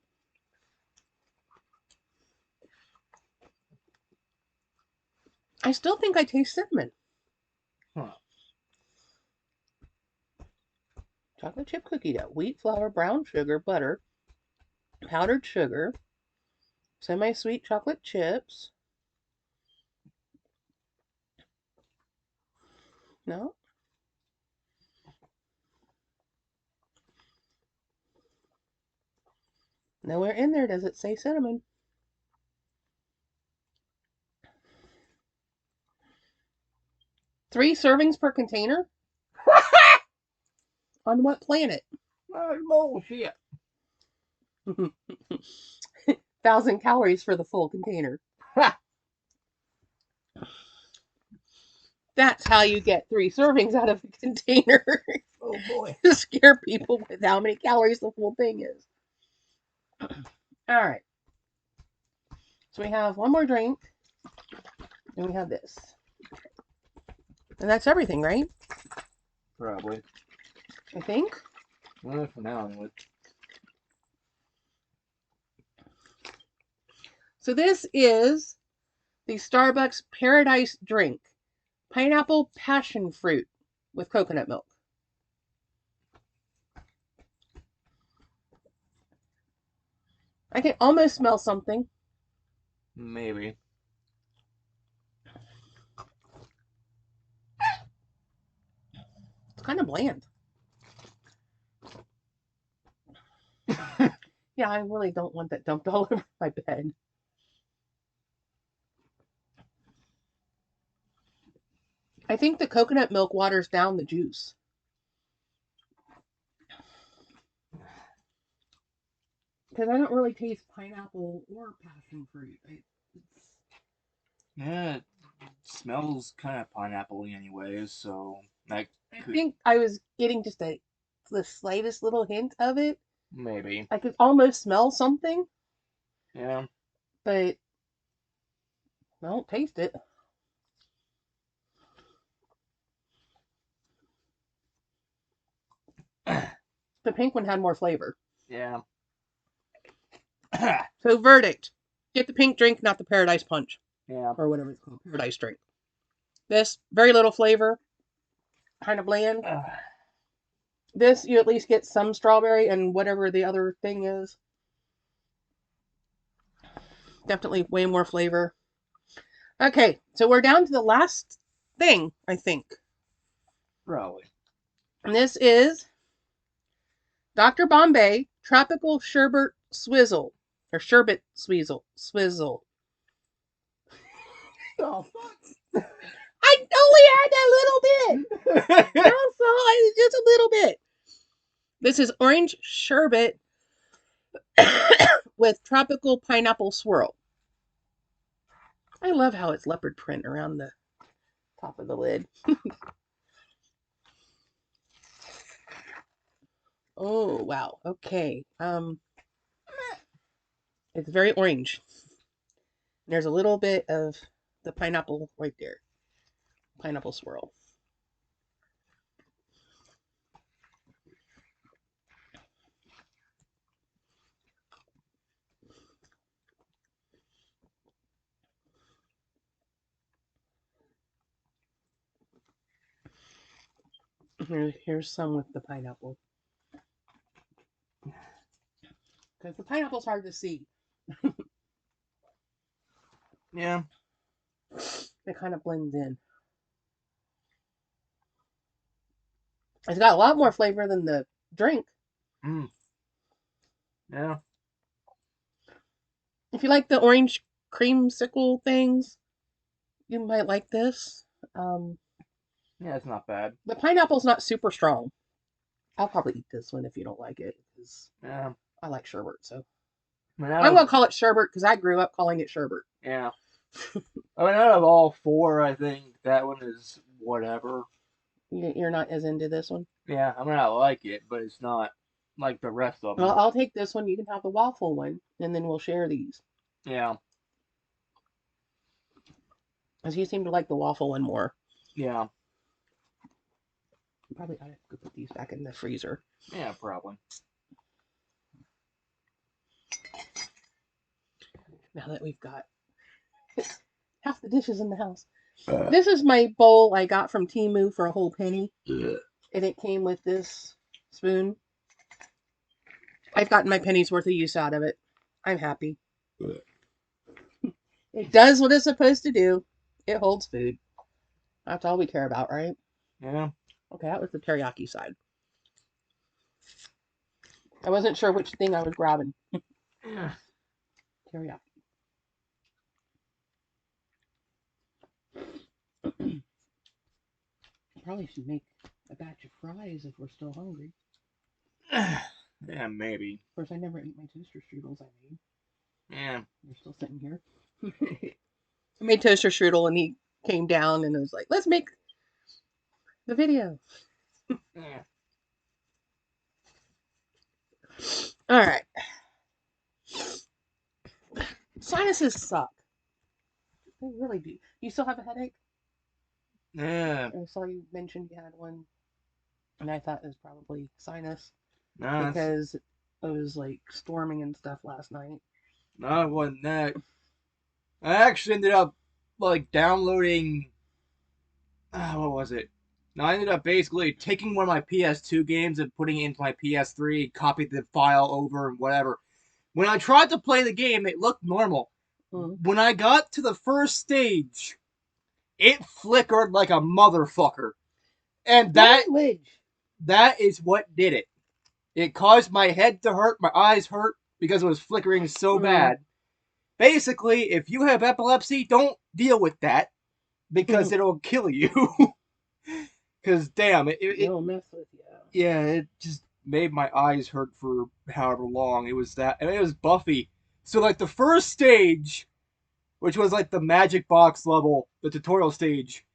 I still think I taste cinnamon. Huh. Chocolate chip cookie dough, wheat flour, brown sugar, butter, powdered sugar, semi-sweet chocolate chips. No? Nowhere in there does it say cinnamon. Three servings per container? On what planet? Oh, bullshit. 1,000 calories for the full container. Ha! That's how you get 3 servings out of a container. Oh boy. To scare people with how many calories the full thing is. All right. So we have one more drink, and we have this. And that's everything, right? Probably. I think. Well, for now, anyway. So this is the Starbucks Paradise Drink. Pineapple passion fruit with coconut milk. I can almost smell something. Maybe. It's kind of bland. Yeah, I really don't want that dumped all over my bed. I think the coconut milk waters down the juice. Because I don't really taste pineapple or passion fruit. Yeah, it smells kind of pineapple-y anyways, so I think I was getting just the slightest little hint of it. maybe. I could almost smell something, Yeah. but I don't taste it. The pink one had more flavor. Yeah. So verdict. Get the pink drink, not the Paradise Punch. Yeah. Or whatever it's called. Paradise drink. This, very little flavor. Kind of bland. This, you at least get some strawberry and whatever the other thing is. Definitely way more flavor. Okay, so we're down to the last thing, I think. Probably. And this is Dr. Bombay Tropical Sherbet Swizzle. Or Sherbet Swizzle. Swizzle. Oh, fuck. I only had that little bit. Also, just a little bit. This is orange sherbet with tropical pineapple swirl. I love how it's leopard print around the top of the lid. Oh, wow. Okay. It's very orange. There's a little bit of the pineapple right there. Pineapple swirl. Here's some with the pineapple. Because the pineapple's hard to see. Yeah. It kind of blends in. It's got a lot more flavor than the drink. Yeah. If you like the orange creamsicle things, you might like this. Yeah, it's not bad. The pineapple's not super strong. I'll probably eat this one if you don't like it, because Yeah. I like sherbet. So I mean, I'm gonna call it sherbet because I grew up calling it sherbet. Yeah. I mean, out of all 4, I think that one is whatever. You're not as into this one? Yeah, I mean, I like it, but it's not like the rest of them. Well, I'll take this one. You can have the waffle one, and then we'll share these. Yeah. Because you seem to like the waffle one more. Yeah. Probably ought to put these back in the freezer. Yeah, probably. Now that we've got half the dishes in the house. This is my bowl I got from Temu for a whole penny. And it came with this spoon. I've gotten my penny's worth of use out of it. I'm happy. It does what it's supposed to do. It holds food. That's all we care about, right? Yeah. Okay, that was the teriyaki side. I wasn't sure which thing I was grabbing. Yeah. Teriyaki. Probably should make a batch of fries if we're still hungry. Yeah, maybe. Of course, I never ate my toaster strudels I made. Yeah. They're still sitting here. I made toaster strudel and he came down and was like, let's make the video. Yeah. All right. Sinuses suck. They really do. You still have a headache? Yeah. I saw you mentioned you had one, and I thought it was probably sinus No, it's because it was like storming and stuff last night. no, it wasn't that. I actually ended up like downloading. What was it? No, I ended up basically taking one of my PS2 games and putting it into my PS3, copied the file over and whatever. When I tried to play the game, it looked normal. Mm. When I got to the first stage, it flickered like a motherfucker. And that is what did it. It caused my head to hurt, my eyes hurt because it was flickering so Mm. bad. Basically, if you have epilepsy, don't deal with that because it'll kill you. Because damn, It'll mess with you. yeah, it just made my eyes hurt for however long. It was that, and it was Buffy. So like the first stage, which was like the magic box level, the tutorial stage,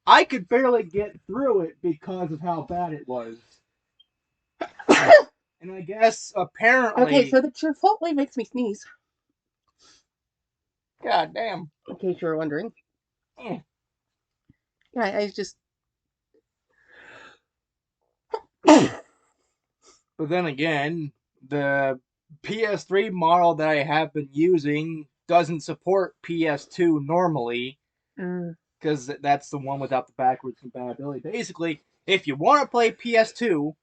I could barely get through it because of how bad it was. And I guess Okay, apparently, so the Chipotle makes me sneeze, god damn. in case you were wondering. Eh. Yeah, I just. But then again, the PS3 model that I have been using doesn't support PS2 normally Mm. because that's the one without the backwards compatibility. Basically, if you want to play PS2,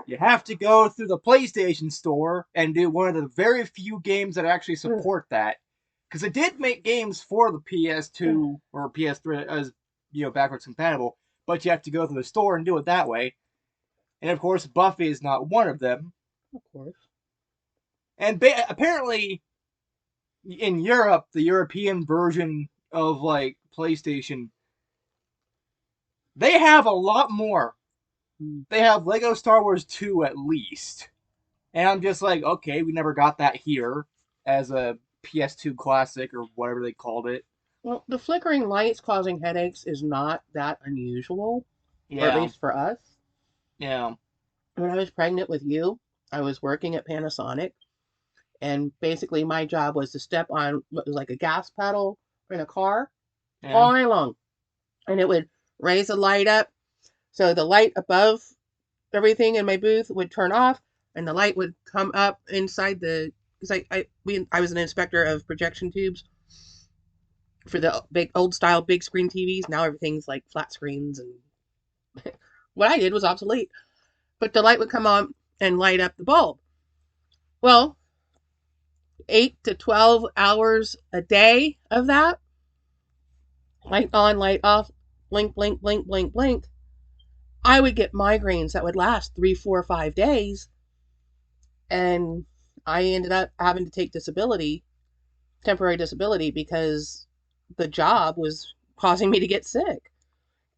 you have to go through the PlayStation Store and do one of the very few games that actually support that. Because it did make games for the PS2 or PS3 as backwards compatible, but you have to go through the store and do it that way. And of course, Buffy is not one of them. Of course. And apparently, in Europe, the European version of like PlayStation, they have a lot more. Mm. They have Lego Star Wars 2 at least. And I'm just like, okay, we never got that here as a PS2 classic or whatever they called it. Well, the flickering lights causing headaches is not that unusual, or at Yeah, least for us. yeah, When I was pregnant with you, I was working at Panasonic, and basically my job was to step on what was like a gas pedal in a car yeah, all night long, and it would raise the light up, so the light above everything in my booth would turn off, and the light would come up inside the because I was an inspector of projection tubes for the big old style big screen TVs. Now everything's like flat screens, and what I did was obsolete. But the light would come on and light up the bulb. Well, 8 to 12 hours a day of that, light on, light off, blink, blink, blink, blink, blink. I would get migraines that would last 3, 4, 5 days, and I ended up having to take disability, temporary disability, because the job was causing me to get sick.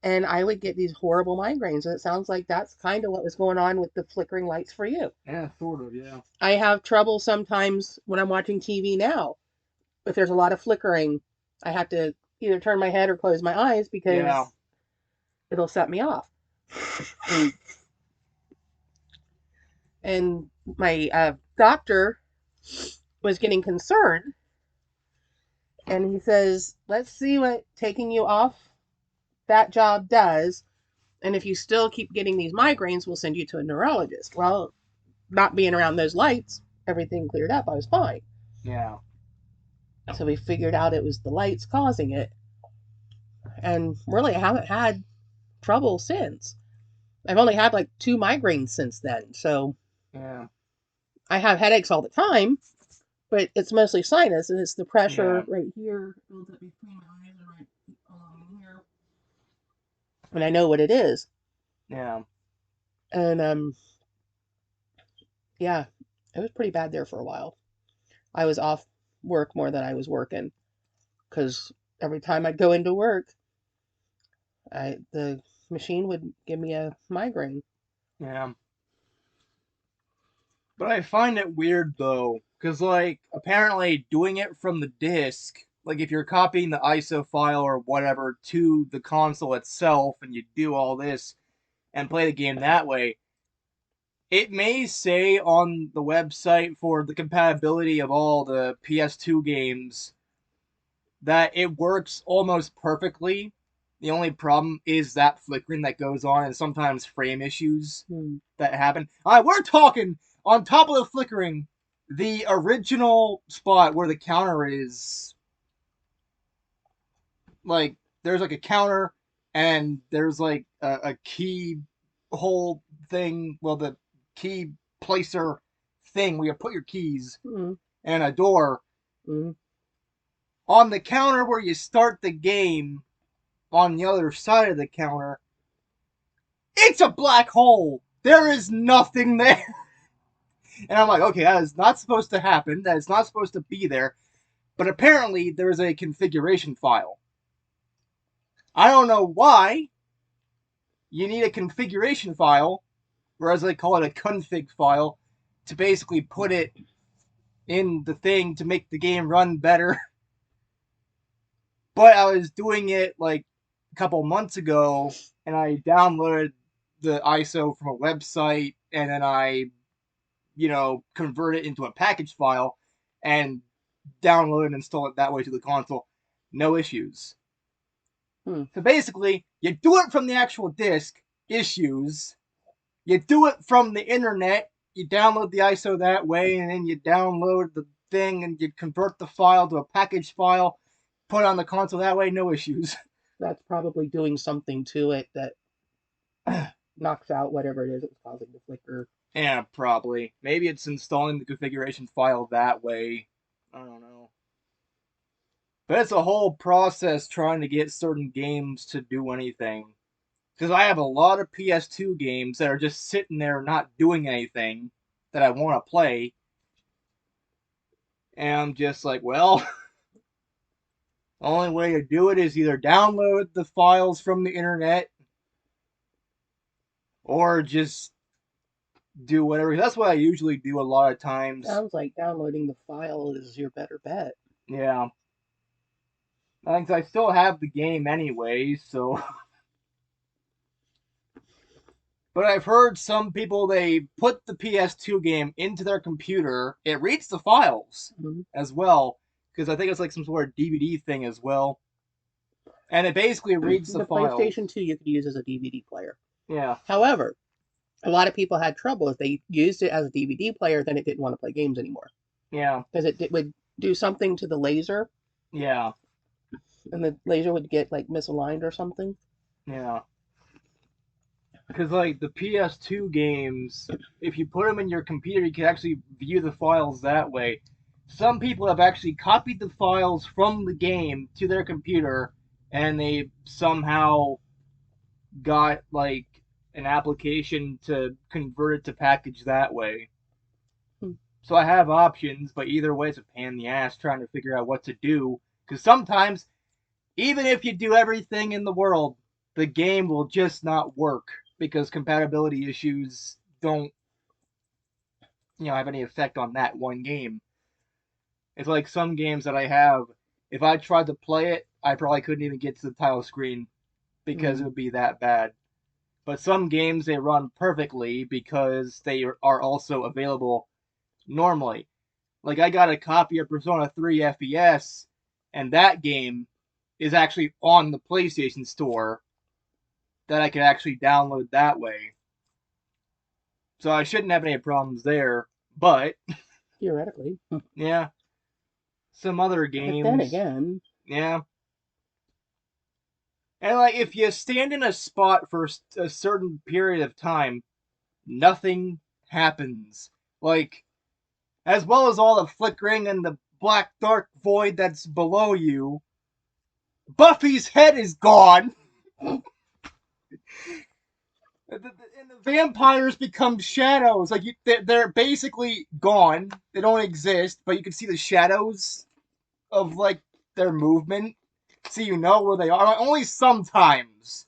And I would get these horrible migraines. And it sounds like that's kind of what was going on with the flickering lights for you. yeah, sort of, yeah, I have trouble sometimes when I'm watching TV now. If there's a lot of flickering, I have to either turn my head or close my eyes because yeah, it'll set me off. And my doctor was getting concerned, and he says, let's see what taking you off that job does. And if you still keep getting these migraines, we'll send you to a neurologist. Well, not being around those lights, everything cleared up. I was fine. yeah, So we figured out it was the lights causing it. And really, I haven't had trouble since. I've only had like 2 migraines since then. So yeah, I have headaches all the time, but it's mostly sinus, and it's the pressure yeah, right here, builds up between my eyes and right along here. And I know what it is. yeah, And yeah, it was pretty bad there for a while. I was off work more than I was working because every time I'd go into work, the machine would give me a migraine. yeah. But I find it weird though, because like apparently doing it from the disc, like if you're copying the ISO file or whatever to the console itself, and you do all this and play the game that way, it may say on the website for the compatibility of all the PS2 games that it works almost perfectly. The only problem is that flickering that goes on and sometimes frame issues that happen. We're talking on top of the flickering, the original spot where the counter is. Like, there's like a counter and there's like a key hole thing. Well, the key placer thing where you put your keys and a door. On the counter where you start the game, on the other side of the counter, it's a black hole. There is nothing there. And I'm like, okay, that is not supposed to happen. That is not supposed to be there. But apparently, there is a configuration file. I don't know why you need a configuration file, or as they call it, a config file, to basically put it in the thing to make the game run better. But I was doing it like a couple months ago, and I downloaded the ISO from a website, and then I, convert it into a package file and download and install it that way to the console. No issues. So basically, you do it from the actual disc, issues. You do it from the internet, you download the ISO that way, and then you download the thing and you convert the file to a package file, put it on the console that way, no issues. That's probably doing something to it that knocks out whatever it is that's causing the flicker. Yeah, probably. Maybe it's installing the configuration file that way. I don't know. But it's a whole process trying to get certain games to do anything. Because I have a lot of PS2 games that are just sitting there not doing anything that I want to play. And I'm just like, well, the only way to do it is either download the files from the internet or just do whatever. That's what I usually do a lot of times. Sounds like downloading the file is your better bet. Yeah. I think I still have the game anyway, so. But I've heard some people, they put the PS2 game into their computer. It reads the files as well, because I think it's like some sort of DVD thing as well. And it basically reads the files. PlayStation 2 you could use as a DVD player. Yeah. However, a lot of people had trouble if they used it as a DVD player, then it didn't want to play games anymore. Yeah. Because it would do something to the laser. Yeah. And the laser would get like misaligned or something. Yeah. Because like the PS2 games, if you put them in your computer, you can actually view the files that way. Some people have actually copied the files from the game to their computer, and they somehow got like an application to convert it to package that way. So I have options, but either way, it's a pain in the ass trying to figure out what to do. Because sometimes, even if you do everything in the world, the game will just not work because compatibility issues don't, have any effect on that one game. It's like some games that I have, if I tried to play it, I probably couldn't even get to the title screen because it would be that bad. But some games, they run perfectly because they are also available normally. Like, I got a copy of Persona 3 FES, and that game is actually on the PlayStation Store that I could actually download that way. So I shouldn't have any problems there, but theoretically. Yeah. Some other games. But then again. Yeah. And like, if you stand in a spot for a certain period of time, nothing happens. Like, as well as all the flickering and the black dark void that's below you, Buffy's head is gone. And the vampires become shadows. Like, they're basically gone. They don't exist, but you can see the shadows of, like, their movement. So you know where they are. Only sometimes.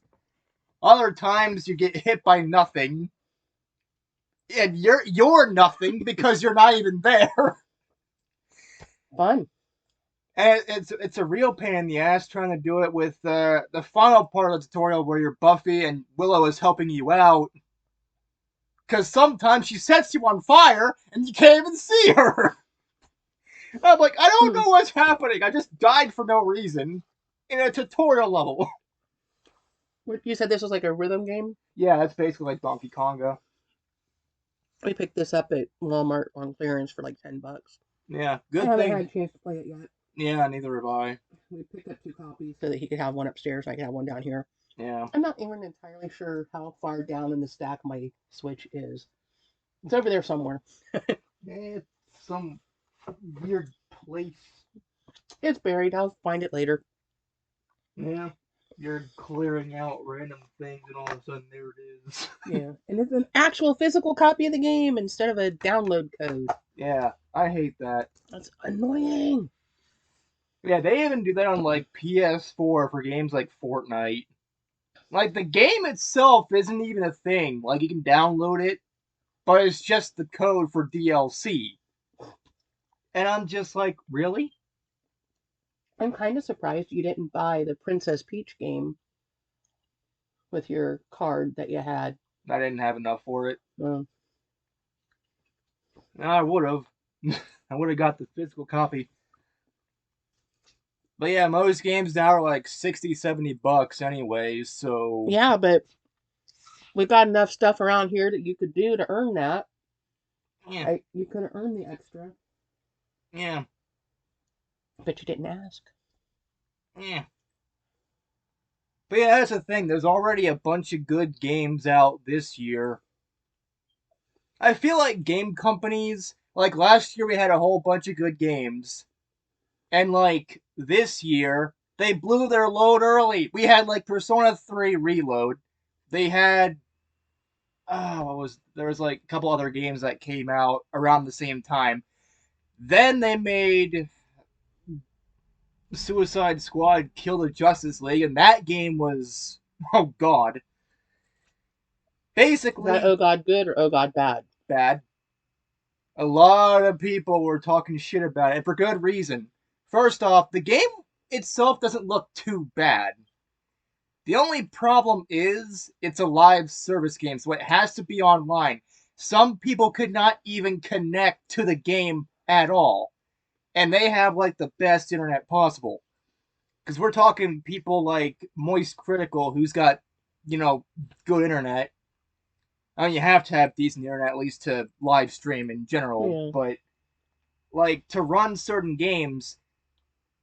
Other times you get hit by nothing. And you're nothing because you're not even there. Fun. And it's a real pain in the ass trying to do it with the final part of the tutorial where you're Buffy and Willow is helping you out. Because sometimes she sets you on fire and you can't even see her. I'm like, I don't know what's happening. I just died for no reason in a tutorial level. You said this was like a rhythm game? Yeah, that's basically like Donkey Konga. We picked this up at Walmart on clearance for like $10. Yeah, I good haven't thing. had a chance to play it yet. Yeah, neither have I. We picked up 2 copies so that he could have one upstairs and I could have one down here. Yeah. I'm not even entirely sure how far down in the stack my Switch is. It's over there somewhere. It's some weird place. It's buried. I'll find it later. Yeah. You're clearing out random things and all of a sudden there it is. Yeah. And it's an actual physical copy of the game instead of a download code. Yeah, I hate that. That's annoying. Yeah, they even do that on like PS4 for games like Fortnite. Like the game itself isn't even a thing. Like you can download it, but it's just the code for DLC. And I'm just like, really? I'm kind of surprised you didn't buy the Princess Peach game with your card that you had. I didn't have enough for it. Well, I would have. I would have got the physical copy. But yeah, most games now are like 60, $70 anyway, so. yeah, but we've got enough stuff around here that you could do to earn that. Yeah. You could have earned the extra. Yeah. But you didn't ask. Yeah. But yeah, that's the thing. There's already a bunch of good games out this year. I feel like game companies, like last year we had a whole bunch of good games. And like this year, they blew their load early. We had like Persona 3 Reload. They had there was like a couple other games that came out around the same time. Then they made Suicide Squad Kill the Justice League, and that game was, oh god. Basically, Is that oh god good or oh god bad? bad. A lot of people were talking shit about it, and for good reason. First off, the game itself doesn't look too bad. The only problem is it's a live service game, so it has to be online. Some people could not even connect to the game at all. And they have like the best internet possible. Because we're talking people like Moist Critical, who's got, good internet. I mean, you have to have decent internet at least to live stream in general, Yeah. but like to run certain games,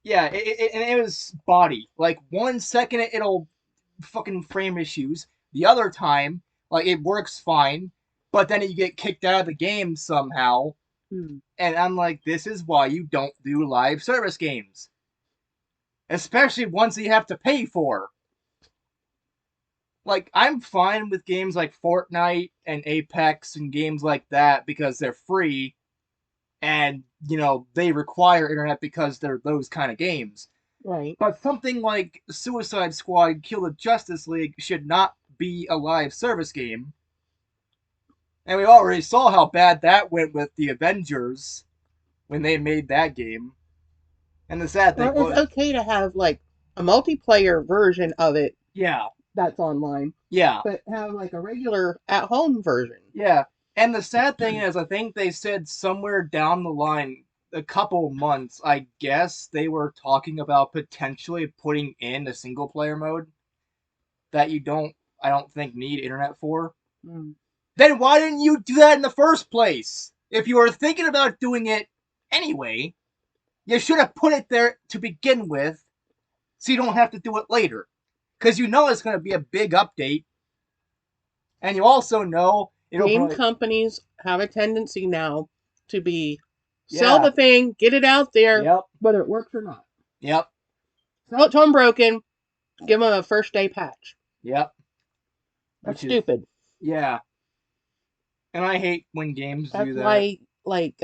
yeah, it was spotty. Like 1 second it'll fucking frame issues, the other time like it works fine, but then you get kicked out of the game somehow. And I'm like, this is why you don't do live service games, especially ones that you have to pay for. Like, I'm fine with games like Fortnite and Apex and games like that because they're free and, they require internet because they're those kind of games. Right. But something like Suicide Squad Kill the Justice League should not be a live service game. And we already saw how bad that went with the Avengers when they made that game. And the sad thing was, it's okay to have like a multiplayer version of it. Yeah. That's online. Yeah. But have like a regular at-home version. Yeah. And the sad thing is, I think they said somewhere down the line, a couple months, I guess, they were talking about potentially putting in a single-player mode that I don't think, need internet for. Then why didn't you do that in the first place? If you were thinking about doing it anyway, you should have put it there to begin with so you don't have to do it later. Because it's going to be a big update. And you also know game companies have a tendency now to sell the thing, get it out there, whether it works or not. Yep. Sell it to them broken, give them a first day patch. Yep. That's stupid. Yeah. And I hate when games do that. That's like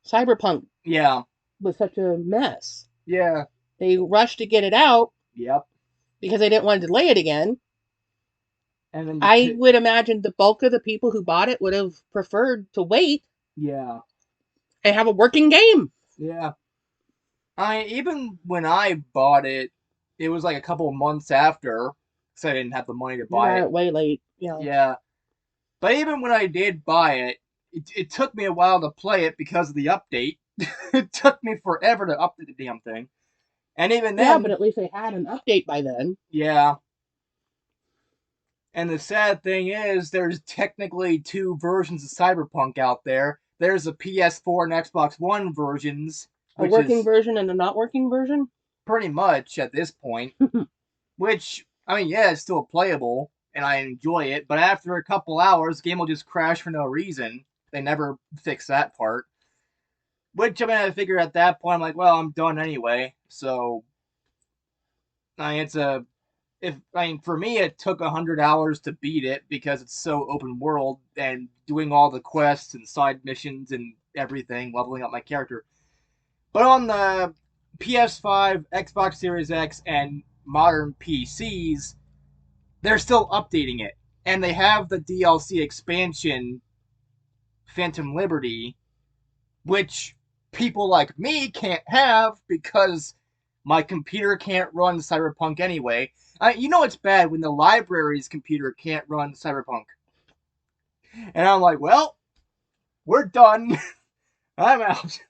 Cyberpunk. Yeah. Was such a mess. Yeah. They rushed to get it out. Yep. Because they didn't want to delay it again. And then I would imagine the bulk of the people who bought it would have preferred to wait yeah, and have a working game. yeah. I mean, even when I bought it, it was like a couple of months after, because I didn't have the money to You buy got it. it way late. Yeah. Yeah, but even when I did buy it, it took me a while to play it because of the update. It took me forever to update the damn thing. And even Yeah, but then, at least they had an update by then. yeah. And the sad thing is, there's technically two versions of Cyberpunk out there. There's the PS4 and Xbox One versions, A which working is version and a not working version? pretty much at this point. Which, I mean, yeah, it's still playable, and I enjoy it, but after a couple hours, the game will just crash for no reason. They never fix that part. Which, I mean, I figure at that point, I'm like, well, I'm done anyway. So, I mean, for me, it took 100 hours to beat it because it's so open world and doing all the quests and side missions and everything, leveling up my character. But on the PS5, Xbox Series X, and modern PCs, they're still updating it. And they have the DLC expansion, Phantom Liberty, which people like me can't have because my computer can't run Cyberpunk anyway. You know it's bad when the library's computer can't run Cyberpunk. And I'm like, well, we're done. I'm out.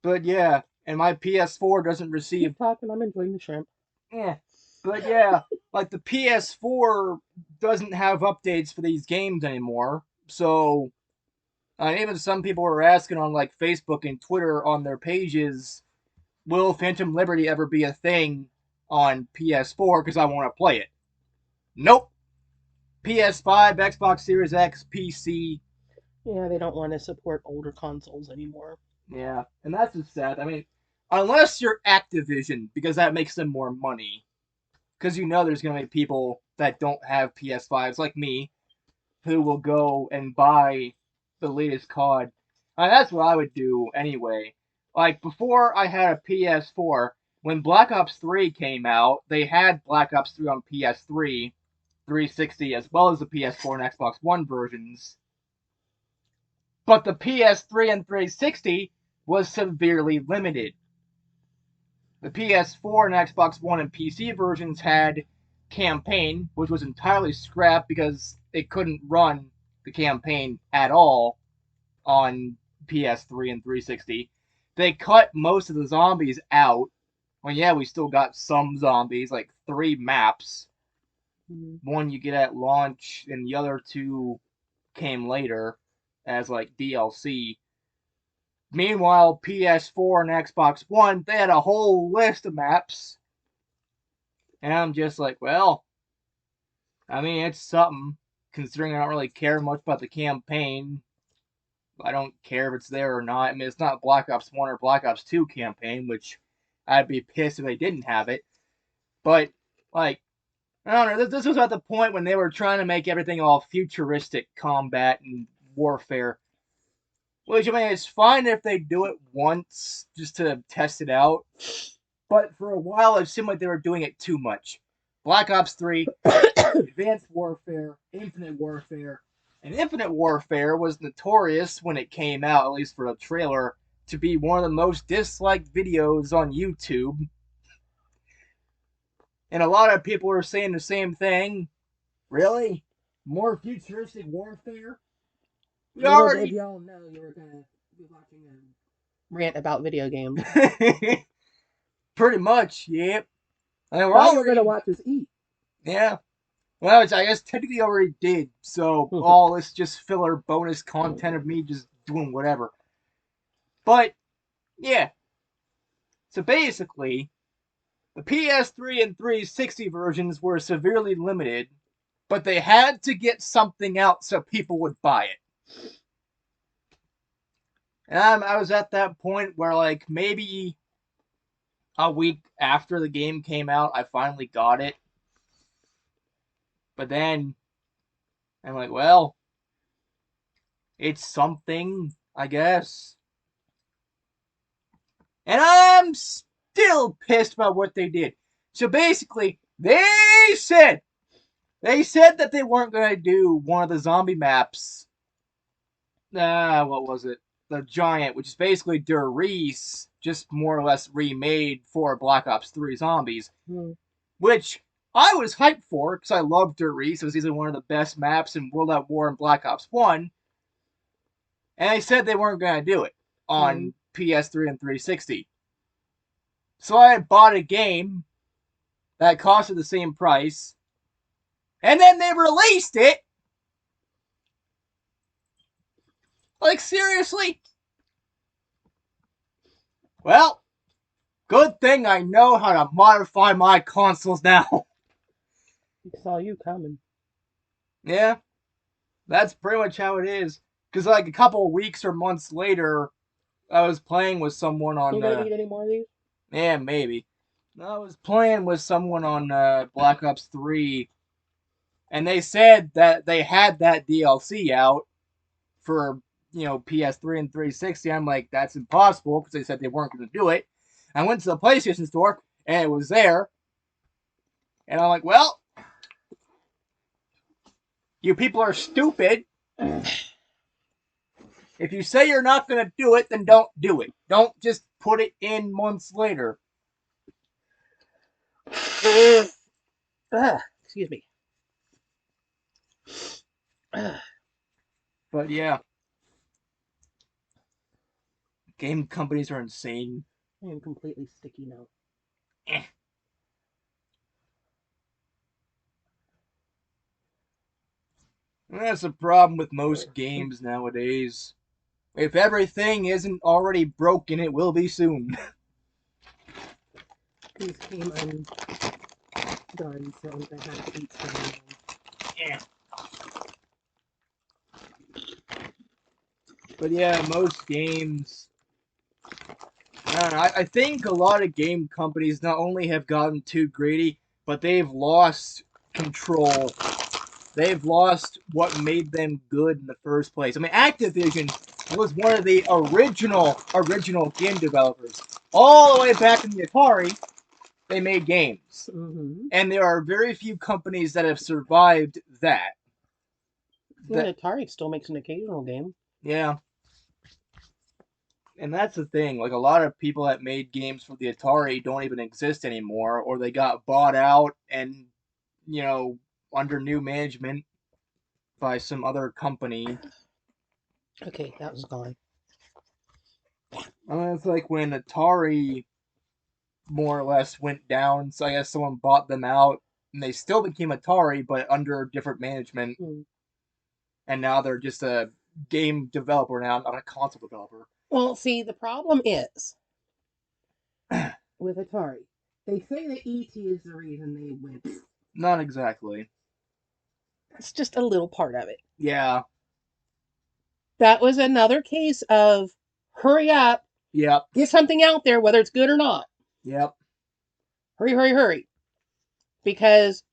But yeah, and my PS4 doesn't receive. Keep talking, I'm enjoying the shrimp. Yeah. But yeah, like the PS4 doesn't have updates for these games anymore. So even some people were asking on like Facebook and Twitter on their pages, will Phantom Liberty ever be a thing on PS4 because I want to play it? Nope. PS5, Xbox Series X, PC. Yeah, they don't want to support older consoles anymore. Yeah, and that's just sad. I mean, unless you're Activision, because that makes them more money. Because you know there's going to be people that don't have PS5s like me who will go and buy the latest COD. That's what I would do anyway. Like, before I had a PS4, when Black Ops 3 came out, they had Black Ops 3 on PS3, 360, as well as the PS4 and Xbox One versions. But the PS3 and 360 was severely limited. The PS4 and Xbox One and PC versions had campaign, which was entirely scrapped because it couldn't run the campaign at all on PS3 and 360. They cut most of the zombies out. Well, yeah, we still got some zombies, like 3 maps. One you get at launch, and the other 2 came later as like DLC. Meanwhile, PS4 and Xbox One, they had a whole list of maps. And I'm just like, well, I mean, it's something, considering I don't really care much about the campaign. I don't care if it's there or not. I mean, it's not Black Ops 1 or Black Ops 2 campaign, which I'd be pissed if they didn't have it. But, like, I don't know, this was at the point when they were trying to make everything all futuristic combat and warfare. Which, I mean, it's fine if they do it once just to test it out. But for a while, it seemed like they were doing it too much. Black Ops 3, Advanced Warfare, Infinite Warfare. And Infinite Warfare was notorious when it came out, at least for a trailer, to be one of the most disliked videos on YouTube. And a lot of people are saying the same thing. Really? More futuristic warfare? We Little did already. y'all know you were going to be watching a rant about video games. Pretty much, yep. I mean, All we're going to watch is eat. Yeah. Well, I guess technically already did, so all this just filler bonus content of me just doing whatever. But, yeah. So basically, the PS3 and 360 versions were severely limited, but they had to get something out so people would buy it. And I was at that point where, like, maybe a week after the game came out, I finally got it. But then, I'm like, well, it's something, I guess. And I'm still pissed about what they did. So basically, They said that they weren't going to do one of the zombie maps. What was it? The Giant, which is basically Der Reese, just more or less remade for Black Ops 3 Zombies. Which I was hyped for, because I loved Der Reese. It was easily one of the best maps in World at War and Black Ops 1. And they said they weren't going to do it on PS3 and 360. So I bought a game that costed the same price. And then they released it. Like, seriously? Well, good thing I know how to modify my consoles now. We saw you coming. Yeah, that's pretty much how it is. Because, like, a couple of weeks or months later, I was playing with someone on... You gonna need any more of these? Yeah, maybe. I was playing with someone on Black Ops 3, and they said that they had that DLC out for, PS3 and 360. I'm like, that's impossible, because they said they weren't going to do it. I went to the PlayStation Store, and it was there. And I'm like, well, you people are stupid. If you say you're not going to do it, then don't do it. Don't just put it in months later. Excuse me. But yeah. Game companies are insane. I am completely sticky now. That's the problem with most games nowadays. If everything isn't already broken, it will be soon. These came undone, so I had to eat some. Yeah. But yeah, most games... I think a lot of game companies not only have gotten too greedy, but they've lost control. They've lost what made them good in the first place. I mean, Activision was one of the original game developers. All the way back in the Atari, they made games. And there are very few companies that have survived that. Atari still makes an occasional game. Yeah. And that's the thing. Like, a lot of people that made games for the Atari don't even exist anymore, or they got bought out and, under new management by some other company. Okay, that was gone. I mean, it's like when Atari more or less went down, so I guess someone bought them out, and they still became Atari, but under different management. And now they're just a game developer now, not a console developer. Well, see, the problem is with Atari, they say that ET is the reason they went. Not exactly. That's just a little part of it. Yeah. That was another case of hurry up. Yep. Get something out there, whether it's good or not. Yep. Hurry, hurry, hurry. Because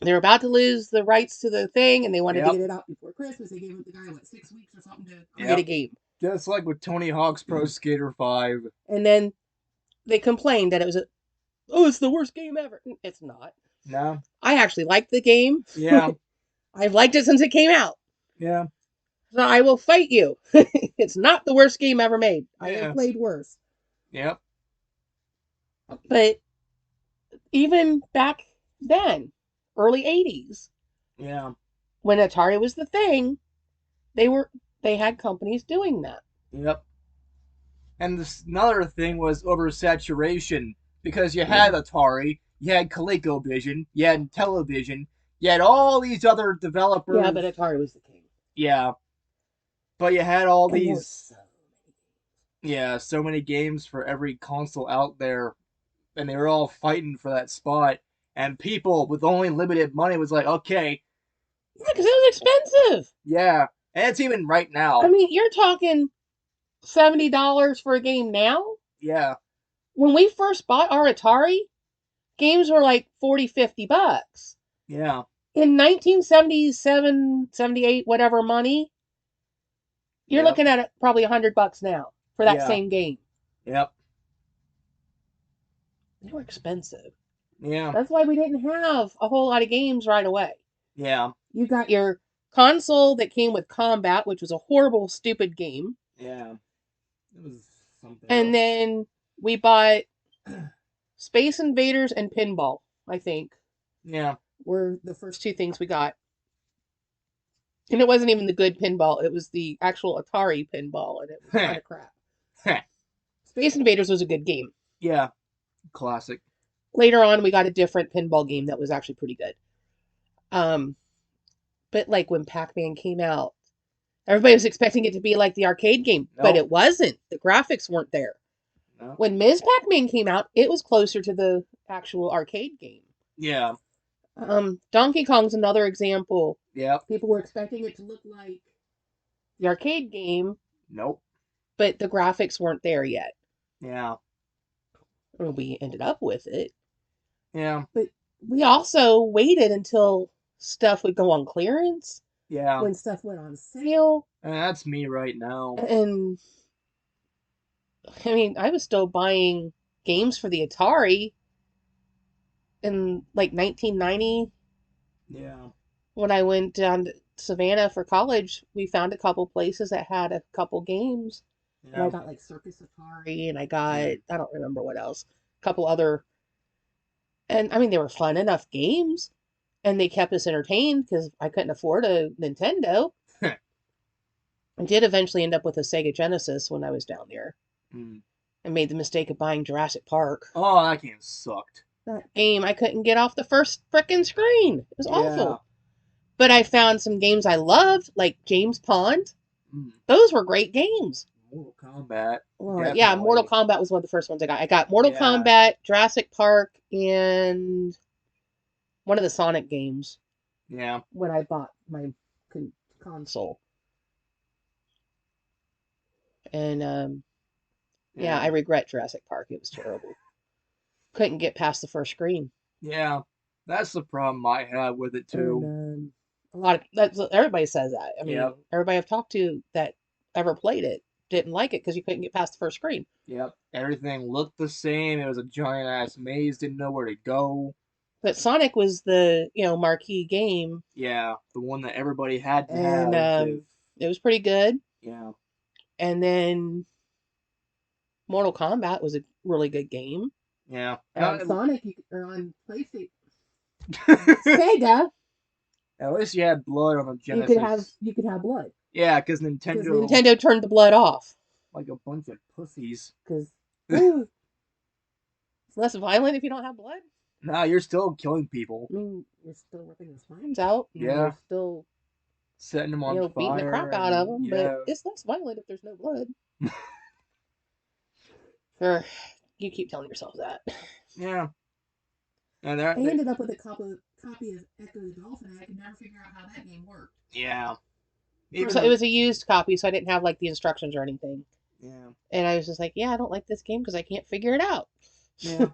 they're about to lose the rights to the thing, and they wanted to get it out before Christmas. They gave the guy, 6 weeks or something to create a game. Just like with Tony Hawk's Pro Skater 5. And then they complained that it was it's the worst game ever. It's not. No. I actually liked the game. Yeah. I've liked it since it came out. Yeah. So I will fight you. It's not the worst game ever made. I have played worse. Yep. But even back then, early 80s. Yeah. When Atari was the thing, they had companies doing that. Yep. And another thing was oversaturation, because you had Atari, you had ColecoVision, you had Television, you had all these other developers. Yeah, but Atari was the king. Yeah. But you had all these... Yeah, so many games for every console out there, and they were all fighting for that spot, and people with only limited money was like, okay. Yeah, because it was expensive. Yeah, and it's even right now. I mean, you're talking $70 for a game now? Yeah. When we first bought our Atari, games were like $40, $50. Yeah. In 1977, 78, whatever money, you're looking at probably $100 now for that same game. Yep. They were expensive. Yeah. That's why we didn't have a whole lot of games right away. Yeah. You got your console that came with Combat, which was a horrible, stupid game. Yeah. It was something And else. then we bought Space Invaders and Pinball, I think, Yeah. were the first two things we got. And it wasn't even the good pinball, it was the actual Atari pinball, and it was kind of crap. Space Invaders was a good game. Yeah. Classic. Later on, we got a different pinball game that was actually pretty good. But like when Pac-Man came out, everybody was expecting it to be like the arcade game, but Nope. it wasn't. The graphics weren't there. No. When Ms. Pac-Man came out, it was closer to the actual arcade game. Yeah. Donkey Kong's another example. Yep. People were expecting it to look like the arcade game, Nope. but the graphics weren't there yet. Yeah. Well, we ended up with it. Yeah. But we also waited until stuff would go on clearance. Yeah. When stuff went on sale. And that's me right now. And I mean, I was still buying games for the Atari in like 1990. Yeah. When I went down to Savannah for college, we found a couple places that had a couple games. Yeah. And I got like Circus Atari, and I got, I don't remember what else, a couple other. And I mean, they were fun enough games, and they kept us entertained because I couldn't afford a Nintendo. I did eventually end up with a Sega Genesis when I was down there. I made the mistake of buying Jurassic Park. Oh, that game sucked. That game, I couldn't get off the first frickin' screen. It was awful. But I found some games I loved, like James Pond. Those were great games. Mortal Kombat. Yeah, Mortal Kombat was one of the first ones I got. I got Mortal Kombat, Jurassic Park, and one of the Sonic games. Yeah. When I bought my console. And yeah, I regret Jurassic Park. It was terrible. Couldn't get past the first screen. Yeah, that's the problem I have with it too. And, a lot of everybody says that. I mean, everybody I've talked to that ever played it didn't like it because you couldn't get past the first screen. Yep, everything looked the same. It was a giant ass maze. Didn't know where to go. But Sonic was the marquee game. Yeah, the one that everybody had to have. And it was pretty good. Yeah. And then Mortal Kombat was a really good game. Yeah. Sonic on PlayStation. Sega. At least you had blood on the Genesis. You could have blood. Yeah, because Nintendo. Nintendo turned the blood off. Like a bunch of pussies. Because it's less violent if you don't have blood. Nah, you're still killing people. I mean, you're still ripping the spines out. Yeah. You're still setting them on fire. Beating the crap out of them. Yeah. But it's less violent if there's no blood. Sure. You keep telling yourself that. Yeah. And I ended up with a copy of Echo the Dolphin, and I could never figure out how that game worked. Yeah. So it was a used copy, so I didn't have like the instructions or anything. Yeah. And I was just like, yeah, I don't like this game because I can't figure it out. Yeah.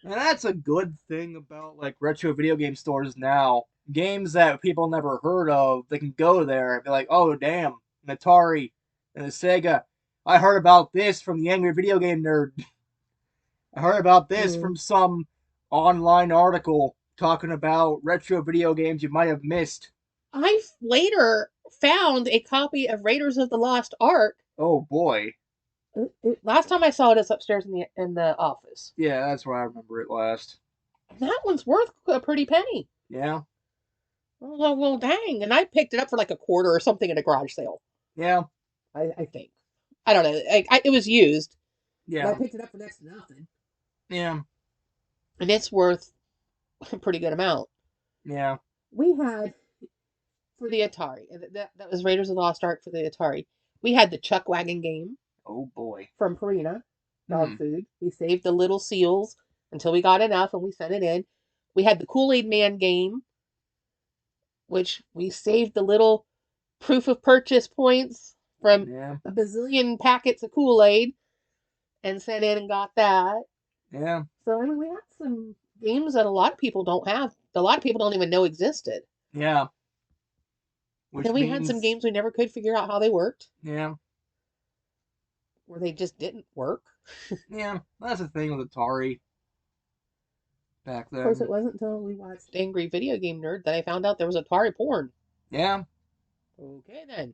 And that's a good thing about like retro video game stores now. Games that people never heard of, they can go there and be like, oh damn, an Atari and a Sega. I heard about this from the Angry Video Game Nerd. I heard about this from some online article talking about retro video games you might have missed. I later found a copy of Raiders of the Lost Ark. Oh boy. Last time I saw it, it's upstairs in the office. Yeah, that's where I remember it last. That one's worth a pretty penny. Yeah. Well, dang. And I picked it up for like $25 or something at a garage sale. Yeah. I think. I don't know. It was used. Yeah. I picked it up for next to nothing. Yeah. And it's worth a pretty good amount. Yeah. We had, for the Atari, that was Raiders of the Lost Ark for the Atari, we had the Chuck Wagon game. Oh boy. From Purina Dog Food. We saved the little seals until we got enough and we sent it in. We had the Kool-Aid Man game, which we saved the little proof of purchase points from a bazillion packets of Kool-Aid and sent in and got that. Yeah. So, I mean, we had some games that a lot of people don't have. A lot of people don't even know existed. Yeah. And we had some games we never could figure out how they worked. Yeah. Or they just didn't work. Yeah, that's the thing with Atari. back Of course, then. it wasn't until we watched Angry Video Game Nerd that I found out there was Atari porn. Yeah. Okay, then.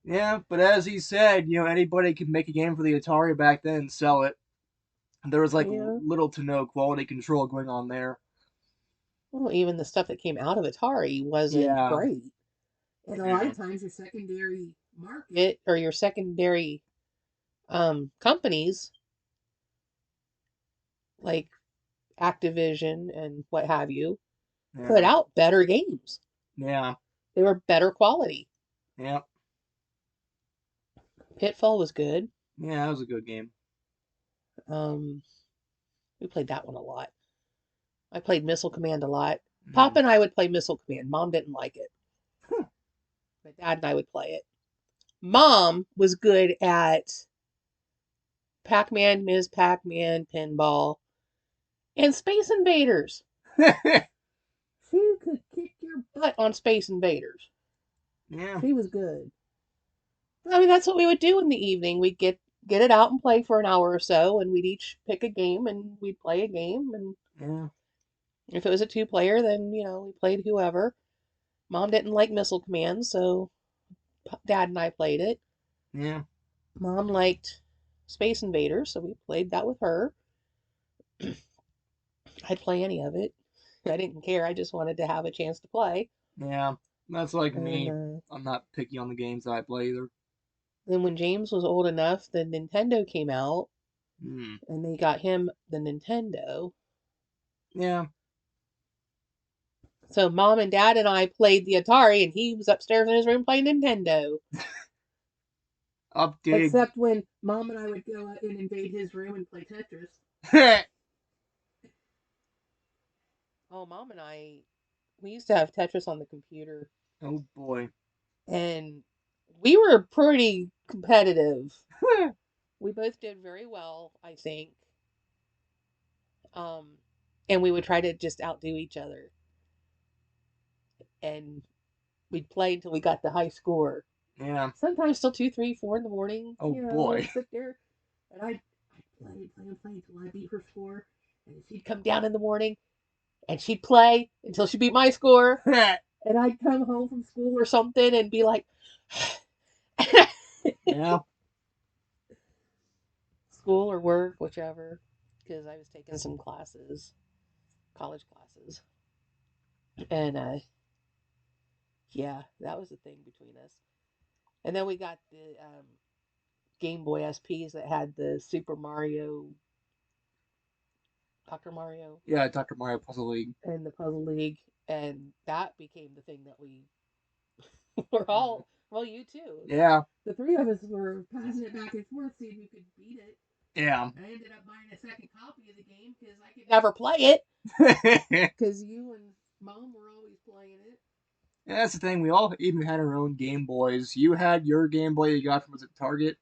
Yeah, but as he said, anybody could make a game for the Atari back then and sell it. There was like Yeah. little to no quality control going on there. Well, even the stuff that came out of Atari wasn't Yeah. great. And a lot Yeah. of times your secondary market or your secondary companies like Activision and what have you put Yeah. out better games. Yeah. They were better quality. Yeah. Pitfall was good. Yeah, that was a good game. Um, we played that one a lot. I played Missile Command a lot. Pop Mm. and I would play Missile Command. Mom didn't like it. But Dad and I would play it. Mom was good at Pac-Man, Ms. Pac-Man, Pinball, and Space Invaders. She could kick your butt on Space Invaders. Yeah. She was good. I mean, that's what we would do in the evening. We'd get it out and play for an hour or so, and we'd each pick a game, and we'd play a game. And Yeah. if it was a two-player, then we played whoever. Mom didn't like Missile Command, so Dad and I played it. Yeah. Mom liked Space Invaders, so we played that with her. I'd play any of it. I didn't care. I just wanted to have a chance to play. Yeah. That's like me. And I'm not picky on the games that I play either. then when James was old enough, the Nintendo came out, Mm. and they got him the Nintendo. Yeah. So Mom and Dad and I played the Atari, and he was upstairs in his room playing Nintendo. Update. Except when Mom and I would go out and invade his room and play Tetris. Oh, Mom and I, we used to have Tetris on the computer. Oh boy. And we were pretty competitive. We both did very well, I think. And we would try to just outdo each other. And we'd play until we got the high score. Yeah. Sometimes till 2, 3, 4 in the morning. Oh boy. We'd sit there, and I'd play until I beat her score. And she'd come down in the morning, and she'd play until she beat my score. And I'd come home from school or something and be like, yeah. School or work, whichever, because I was taking some classes, college classes. And yeah, that was the thing between us. And then we got the Game Boy SPs that had the Super Mario, Dr. Mario, Yeah, Dr. Mario Puzzle League. and the Puzzle League, and that became the thing that we were all. Well, you too. Yeah. The three of us were passing it back and forth, seeing who could beat it. Yeah. I ended up buying a second copy of the game because I could never play it. Because you and Mom were always playing it. Yeah, that's the thing. We all even had our own Game Boys. You had your Game Boy you got from was it Target?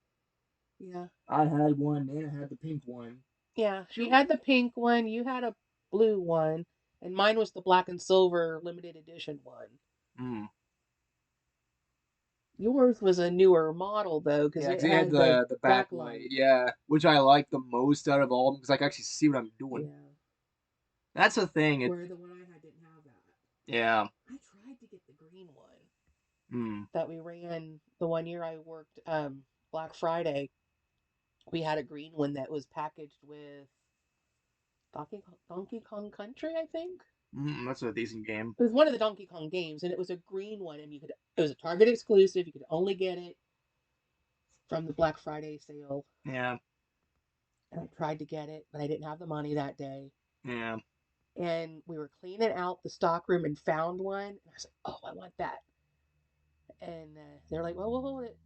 Yeah. I had one. Nana had the pink one. Yeah, she had the pink one. You had a blue one, and mine was the black and silver limited edition one. Mm. Yours was a newer model though, because it had the backlight. Yeah, which I like the most out of all of them because I can actually see what I'm doing. Yeah. That's the thing. Where the one I had didn't have that. Yeah. I tried to get the green one. Mm. That we ran the one year I worked Black Friday. We had a green one that was packaged with Donkey Kong Country, I think. That's a decent game. It was one of the Donkey Kong games, and it was a green one, and it was a Target exclusive. You could only get it from the Black Friday sale. Yeah. And I tried to get it, but I didn't have the money that day. Yeah. And we were cleaning out the stock room and found one, and I was like, "Oh, I want that." And they're like, "Well, we'll hold it,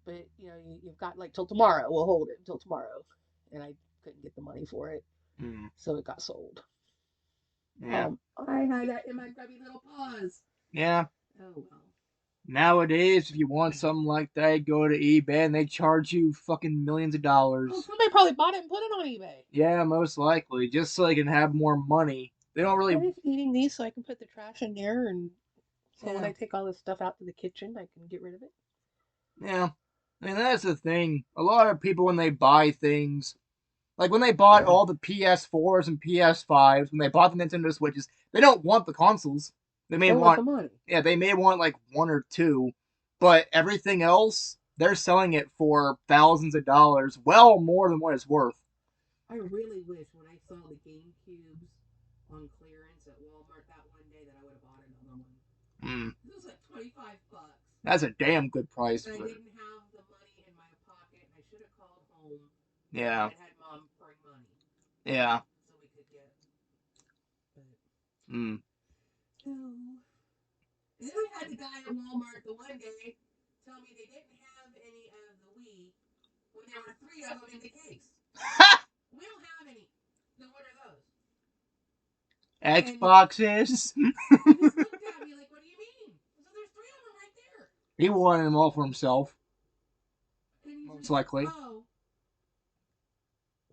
but you've got like till tomorrow. We'll hold it until tomorrow." And I couldn't get the money for it, so it got sold. Yeah. I had that in my grubby little paws. Yeah. Oh well. Nowadays, if you want something like that, go to eBay and they charge you fucking millions of dollars. Oh, somebody probably bought it and put it on eBay. Yeah, most likely, just so they can have more money. They don't really. I'm just eating these so I can put the trash in there, and so when I take all this stuff out to the kitchen, I can get rid of it. Yeah, I mean that's the thing. A lot of people when they buy things, Like when they bought all the PS4s and PS5s, when they bought the Nintendo Switches, they don't want the consoles. They want the money. Yeah, they may want like one or two, but everything else, they're selling it for thousands of dollars, well more than what it's worth. I really wish when I saw the GameCubes on clearance at Walmart that one day that I would have bought another one. Mm. It was like $25. That's a damn good price. And I didn't have the money in my pocket. I should have called home. Yeah. And had Mom bring money. Yeah. So we could get. But. Mm. So. And then I had the guy at Walmart the one day tell me they didn't have any of the Wii when there were 3 of them in the case. We don't have any. Then what are those? Xboxes. He just looked at me like, what do you mean? So there's 3 of them right there. He wanted them all for himself. Most likely. Oh.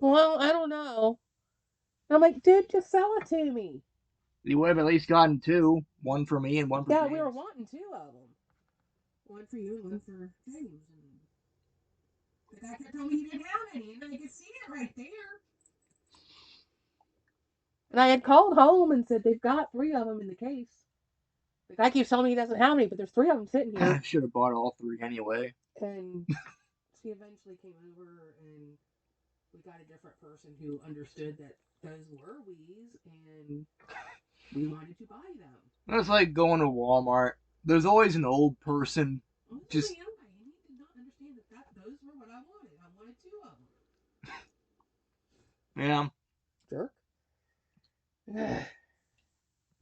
Well, I don't know. I'm like, dude, just sell it to me. He would have at least gotten 2. One for me and one for James. We were wanting 2 of them. One for you and one for James. The guy kept telling me he didn't have any, and I could see it right there. And I had called home and said they've got 3 of them in the case. The guy keeps telling me he doesn't have any, but there's 3 of them sitting here. I should have bought all 3 anyway. And she eventually came over, and we got a different person who understood that those were Wii's, and we wanted to buy them. It's like going to Walmart. There's always an old person. Just. I did not understand that those were what I wanted. I wanted 2 of them. Yeah. Jerk.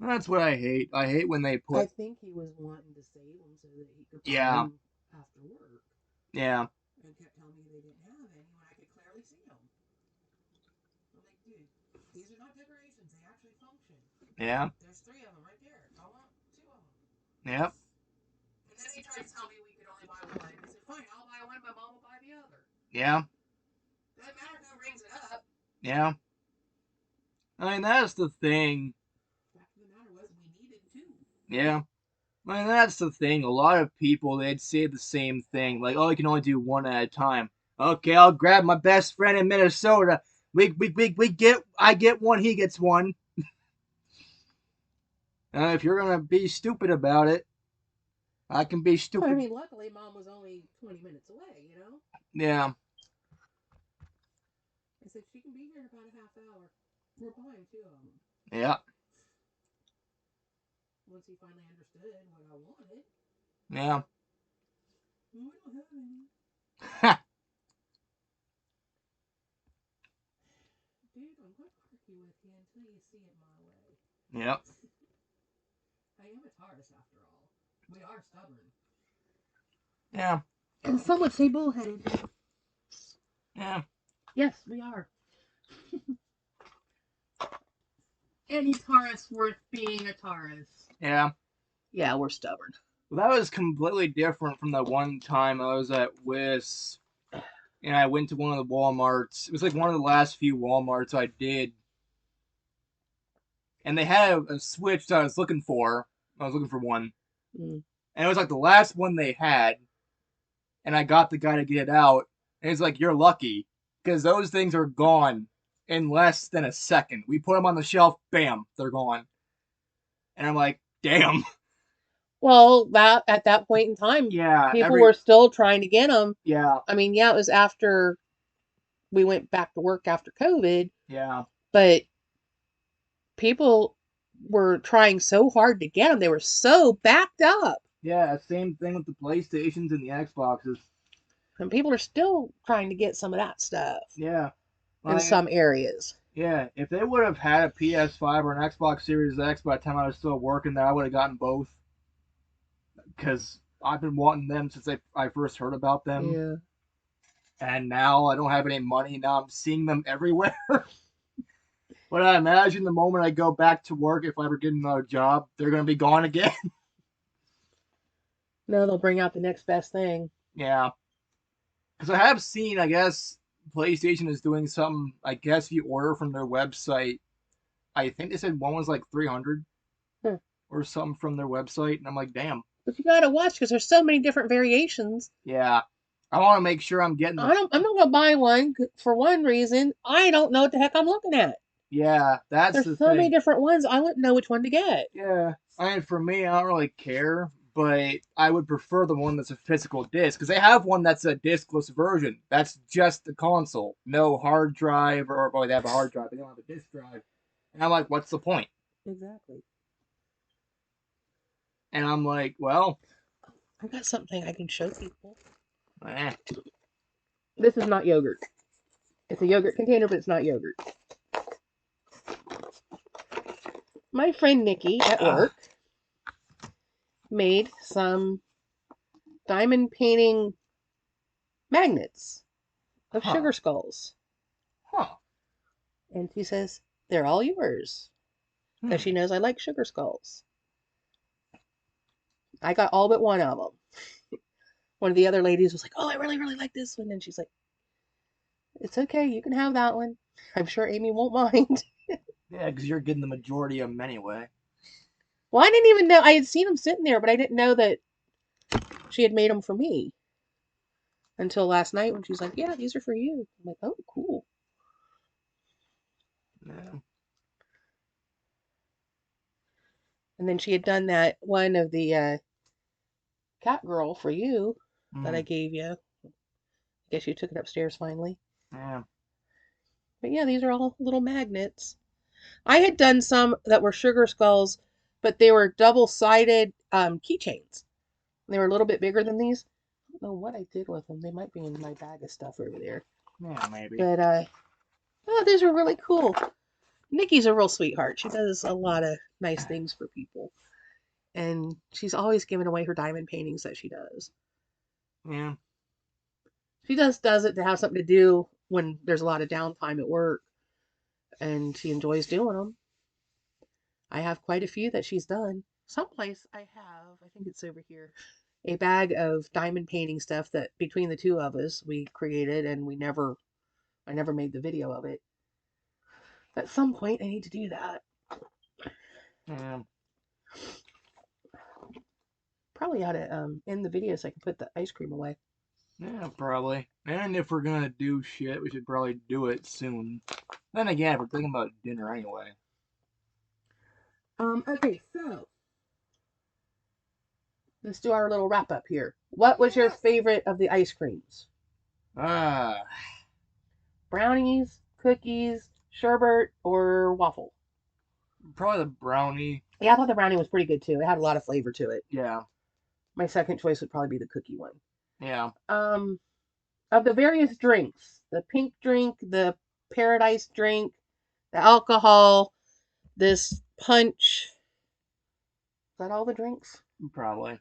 That's what I hate. I hate when they put. I think he was wanting to save them so that he could buy them after work. Yeah. And kept telling me they didn't have any when I could clearly see them. I'm like, dude, these are not decorations. They actually function. Yeah. There's 3 of them right there. I want 2 of them. Yep. And then he tried to tell me we could only buy one. I said, fine, I'll buy one, my mom will buy the other. Yeah. Doesn't matter who rings it up. Yeah. I mean, that's the thing. The fact of the matter was we needed 2. Yeah. I mean, that's the thing. A lot of people, they'd say the same thing. Like, oh, you can only do one at a time. Okay, I'll grab my best friend in Minnesota. I get one, he gets one. If you're going to be stupid about it, I can be stupid. I mean, luckily, Mom was only 20 minutes away, you know? Yeah. I said, she can be here in about a half hour. We're buying 2 of them. Yeah. Once he finally understood what I wanted. Yeah. We don't have any. Dude, I'm going to argue with you until you see it my way. Yep. I am a Taurus after all. We are stubborn. Yeah. And some would say bullheaded. Yeah. Yes, we are. Any Taurus worth being a Taurus. Yeah. Yeah, we're stubborn. Well, that was completely different from the one time I was at WIS. And I went to one of the Walmarts. It was like one of the last few Walmarts I did. And they had a Switch that I was looking for. I was looking for one. Mm. And it was like the last one they had. And I got the guy to get it out. And he's like, you're lucky. Because those things are gone in less than a second. We put them on the shelf, bam, they're gone. And I'm like, damn. Well, at that point in time, people were still trying to get them. Yeah. I mean, it was after we went back to work after COVID. Yeah. But people were trying so hard to get them. They were so backed up. Yeah, same thing with the PlayStations and the Xboxes. And people are still trying to get some of that stuff. Yeah. In some areas. Yeah, if they would have had a PS5 or an Xbox Series X by the time I was still working there, I would have gotten both. Because I've been wanting them since I first heard about them. Yeah. And now I don't have any money. Now I'm seeing them everywhere. But I imagine the moment I go back to work, if I ever get another job, they're going to be gone again. No, they'll bring out the next best thing. Yeah. Because I have seen, I guess, PlayStation is doing something, I guess if you order from their website, I think they said one was like 300 or something from their website. And I'm like, damn. But you got to watch because there's so many different variations. Yeah. I want to make sure I'm getting the. I'm not gonna buy one for one reason. I don't know what the heck I'm looking at. Yeah, that's There's the so many thing. different ones. I wouldn't know which one to get. Yeah, I mean, for me, I don't really care, but I would prefer the one that's a physical disc because they have one that's a discless version. That's just the console, no hard drive, or well, they have a hard drive, they don't have a disc drive. And I'm like, what's the point? Exactly. And I'm like, well, I got something I can show people. eh. This is not yogurt. It's a yogurt container, but it's not yogurt. My friend Nikki at work made some diamond painting magnets of Huh. sugar skulls. Huh. And she says, they're all yours. Because she knows I like sugar skulls. I got all but one of them. One of the other ladies was like, oh, I really, really like this one. And she's like, it's okay. You can have that one. I'm sure Amy won't mind. Yeah, because you're getting the majority of them anyway. Well, I didn't even know. I had seen them sitting there, but I didn't know that she had made them for me until last night when she's like, yeah, these are for you. I'm like, oh, cool. Yeah. And then she had done that one of the cat girl for you that I gave you. I guess you took it upstairs finally. Yeah. But yeah, these are all little magnets. I had done some that were sugar skulls, but they were double-sided keychains. They were a little bit bigger than these. I don't know what I did with them. They might be in my bag of stuff over there. Yeah, maybe. But oh, these are really cool. Nikki's a real sweetheart. She does a lot of nice things for people. And she's always giving away her diamond paintings that she does. Yeah. She just does it to have something to do when there's a lot of downtime at work. And she enjoys doing them. I have quite a few that she's done. Someplace I think it's over here, a bag of diamond painting stuff that between the two of us we created, and I never made the video of it. At some point I need to do that. Yeah. Probably ought to end the video so I can put the ice cream away. Yeah, probably. And if we're gonna do shit, we should probably do it soon. Then again, we're thinking about dinner anyway. Okay, so let's do our little wrap up here. What was your favorite of the ice creams? Ah, Brownies, cookies, sherbet, or waffle? probably the brownie. Yeah, I thought the brownie was pretty good too. It had a lot of flavor to it. Yeah, My second choice would probably be the cookie one. yeah. Um, of the various drinks, the pink drink, the paradise drink, the alcohol, this punch. Is that all the drinks? Probably.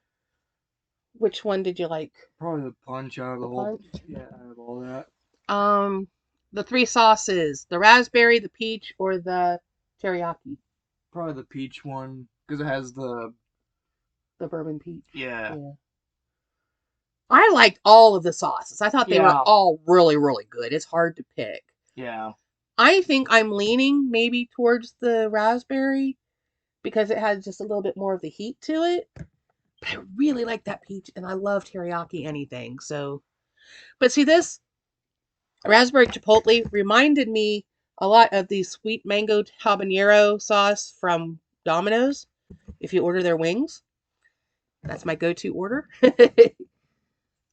Which one did you like? Probably the punch out of the The whole. punch? Yeah, out of all that. Um, the three sauces, the raspberry, the peach, or the teriyaki. Probably the peach one because it has the. The bourbon peach. Yeah. Yeah. I liked all of the sauces. I thought they were Yeah. all really, really good. It's hard to pick. Yeah. I think I'm leaning maybe towards the raspberry because it has just a little bit more of the heat to it. But I really like that peach, and I love teriyaki anything. So, but see, this raspberry chipotle reminded me a lot of the sweet mango habanero sauce from Domino's. If you order their wings, that's my go-to order.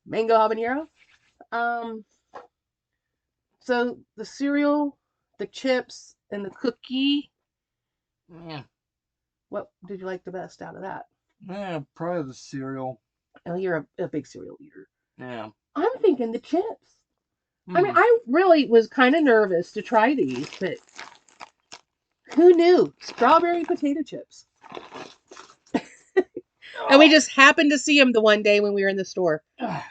Mango habanero. Um, so the cereal, the chips, and the cookie. Yeah. What did you like the best out of that? Yeah, probably the cereal. Oh, you're a big cereal eater. Yeah. I'm thinking the chips. I mean, I really was kind of nervous to try these, but who knew? Strawberry potato chips. And we just happened to see them the one day when we were in the store. I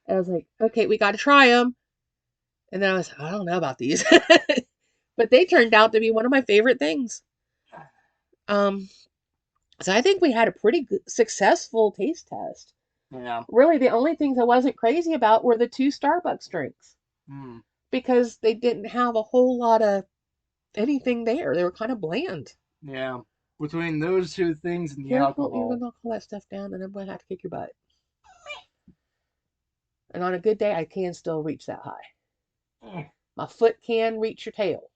was like, okay, we got to try them. And then I was like, I don't know about these. But they turned out to be one of my favorite things. So I think we had a pretty good, successful taste test. Yeah. Really, the only things I wasn't crazy about were the 2 Starbucks drinks. Because they didn't have a whole lot of anything there. They were kind of bland. Yeah. Between those two things and the Careful, alcohol. you're going to knock all that stuff down and I'm going to have to kick your butt. And on a good day, I can still reach that high. Eh. My foot can reach your tail.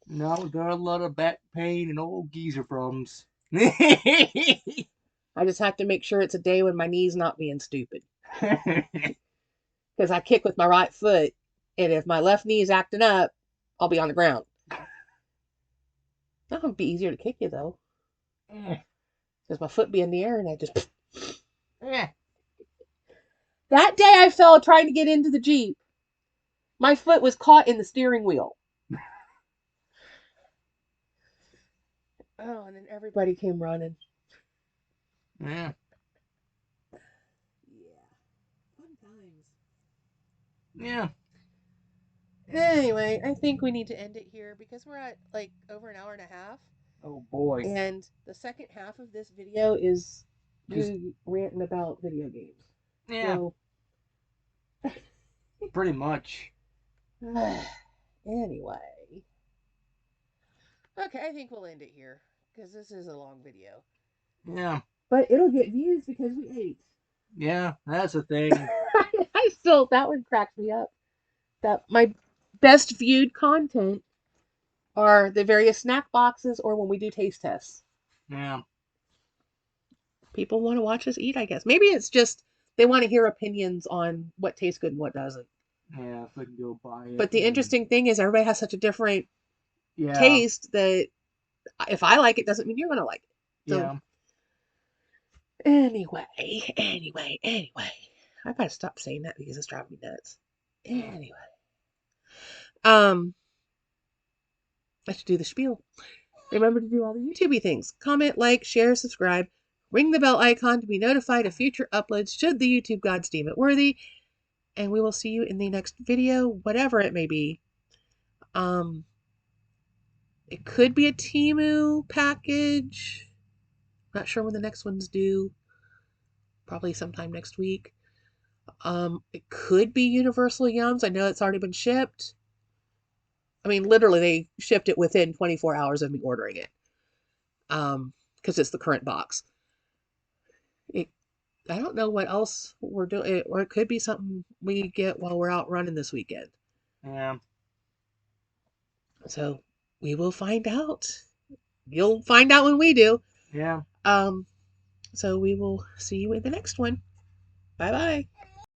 No, got a lot of back pain and old geezer problems. I just have to make sure it's a day when my knee's not being stupid. Because I kick with my right foot, and if my left knee is acting up, I'll be on the ground. That would be easier to kick you, though. Because my foot be in the air, and I just... That day I fell trying to get into the Jeep. My foot was caught in the steering wheel. Oh, and then everybody came running. Yeah. Yeah. Fun times. Yeah. Anyway, I think we need to end it here because we're at like over an hour and a half. Oh boy. And the second half of this video is you ranting about video games. Yeah. So, pretty much. anyway. Okay, I think we'll end it here because this is a long video. Yeah. But it'll get views because we ate. Yeah, that's the thing. I still, that one cracks me up. That my best viewed content are the various snack boxes or when we do taste tests. Yeah. People want to watch us eat, I guess. Maybe it's just they want to hear opinions on what tastes good and what doesn't. Yeah, if I can go buy it. But the interesting thing is everybody has such a different yeah. taste that if I like it doesn't mean you're going to like it. So, yeah. Anyway. I gotta stop saying that because it's driving me nuts. Anyway. I should do the spiel. Remember to do all the YouTubey things. Comment, like, share, subscribe. Ring the bell icon to be notified of future uploads should the YouTube gods deem it worthy. And we will see you in the next video, whatever it may be. It could be a Temu package. Not sure when the next one's due. Probably sometime next week. It could be Universal Yums. I know it's already been shipped. I mean, literally, they shipped it within 24 hours of me ordering it. Because it's the current box. I don't know what else we're doing, or it could be something we get while we're out running this weekend. Yeah. So we will find out. You'll find out when we do. Yeah. So we will see you in the next one. Bye bye.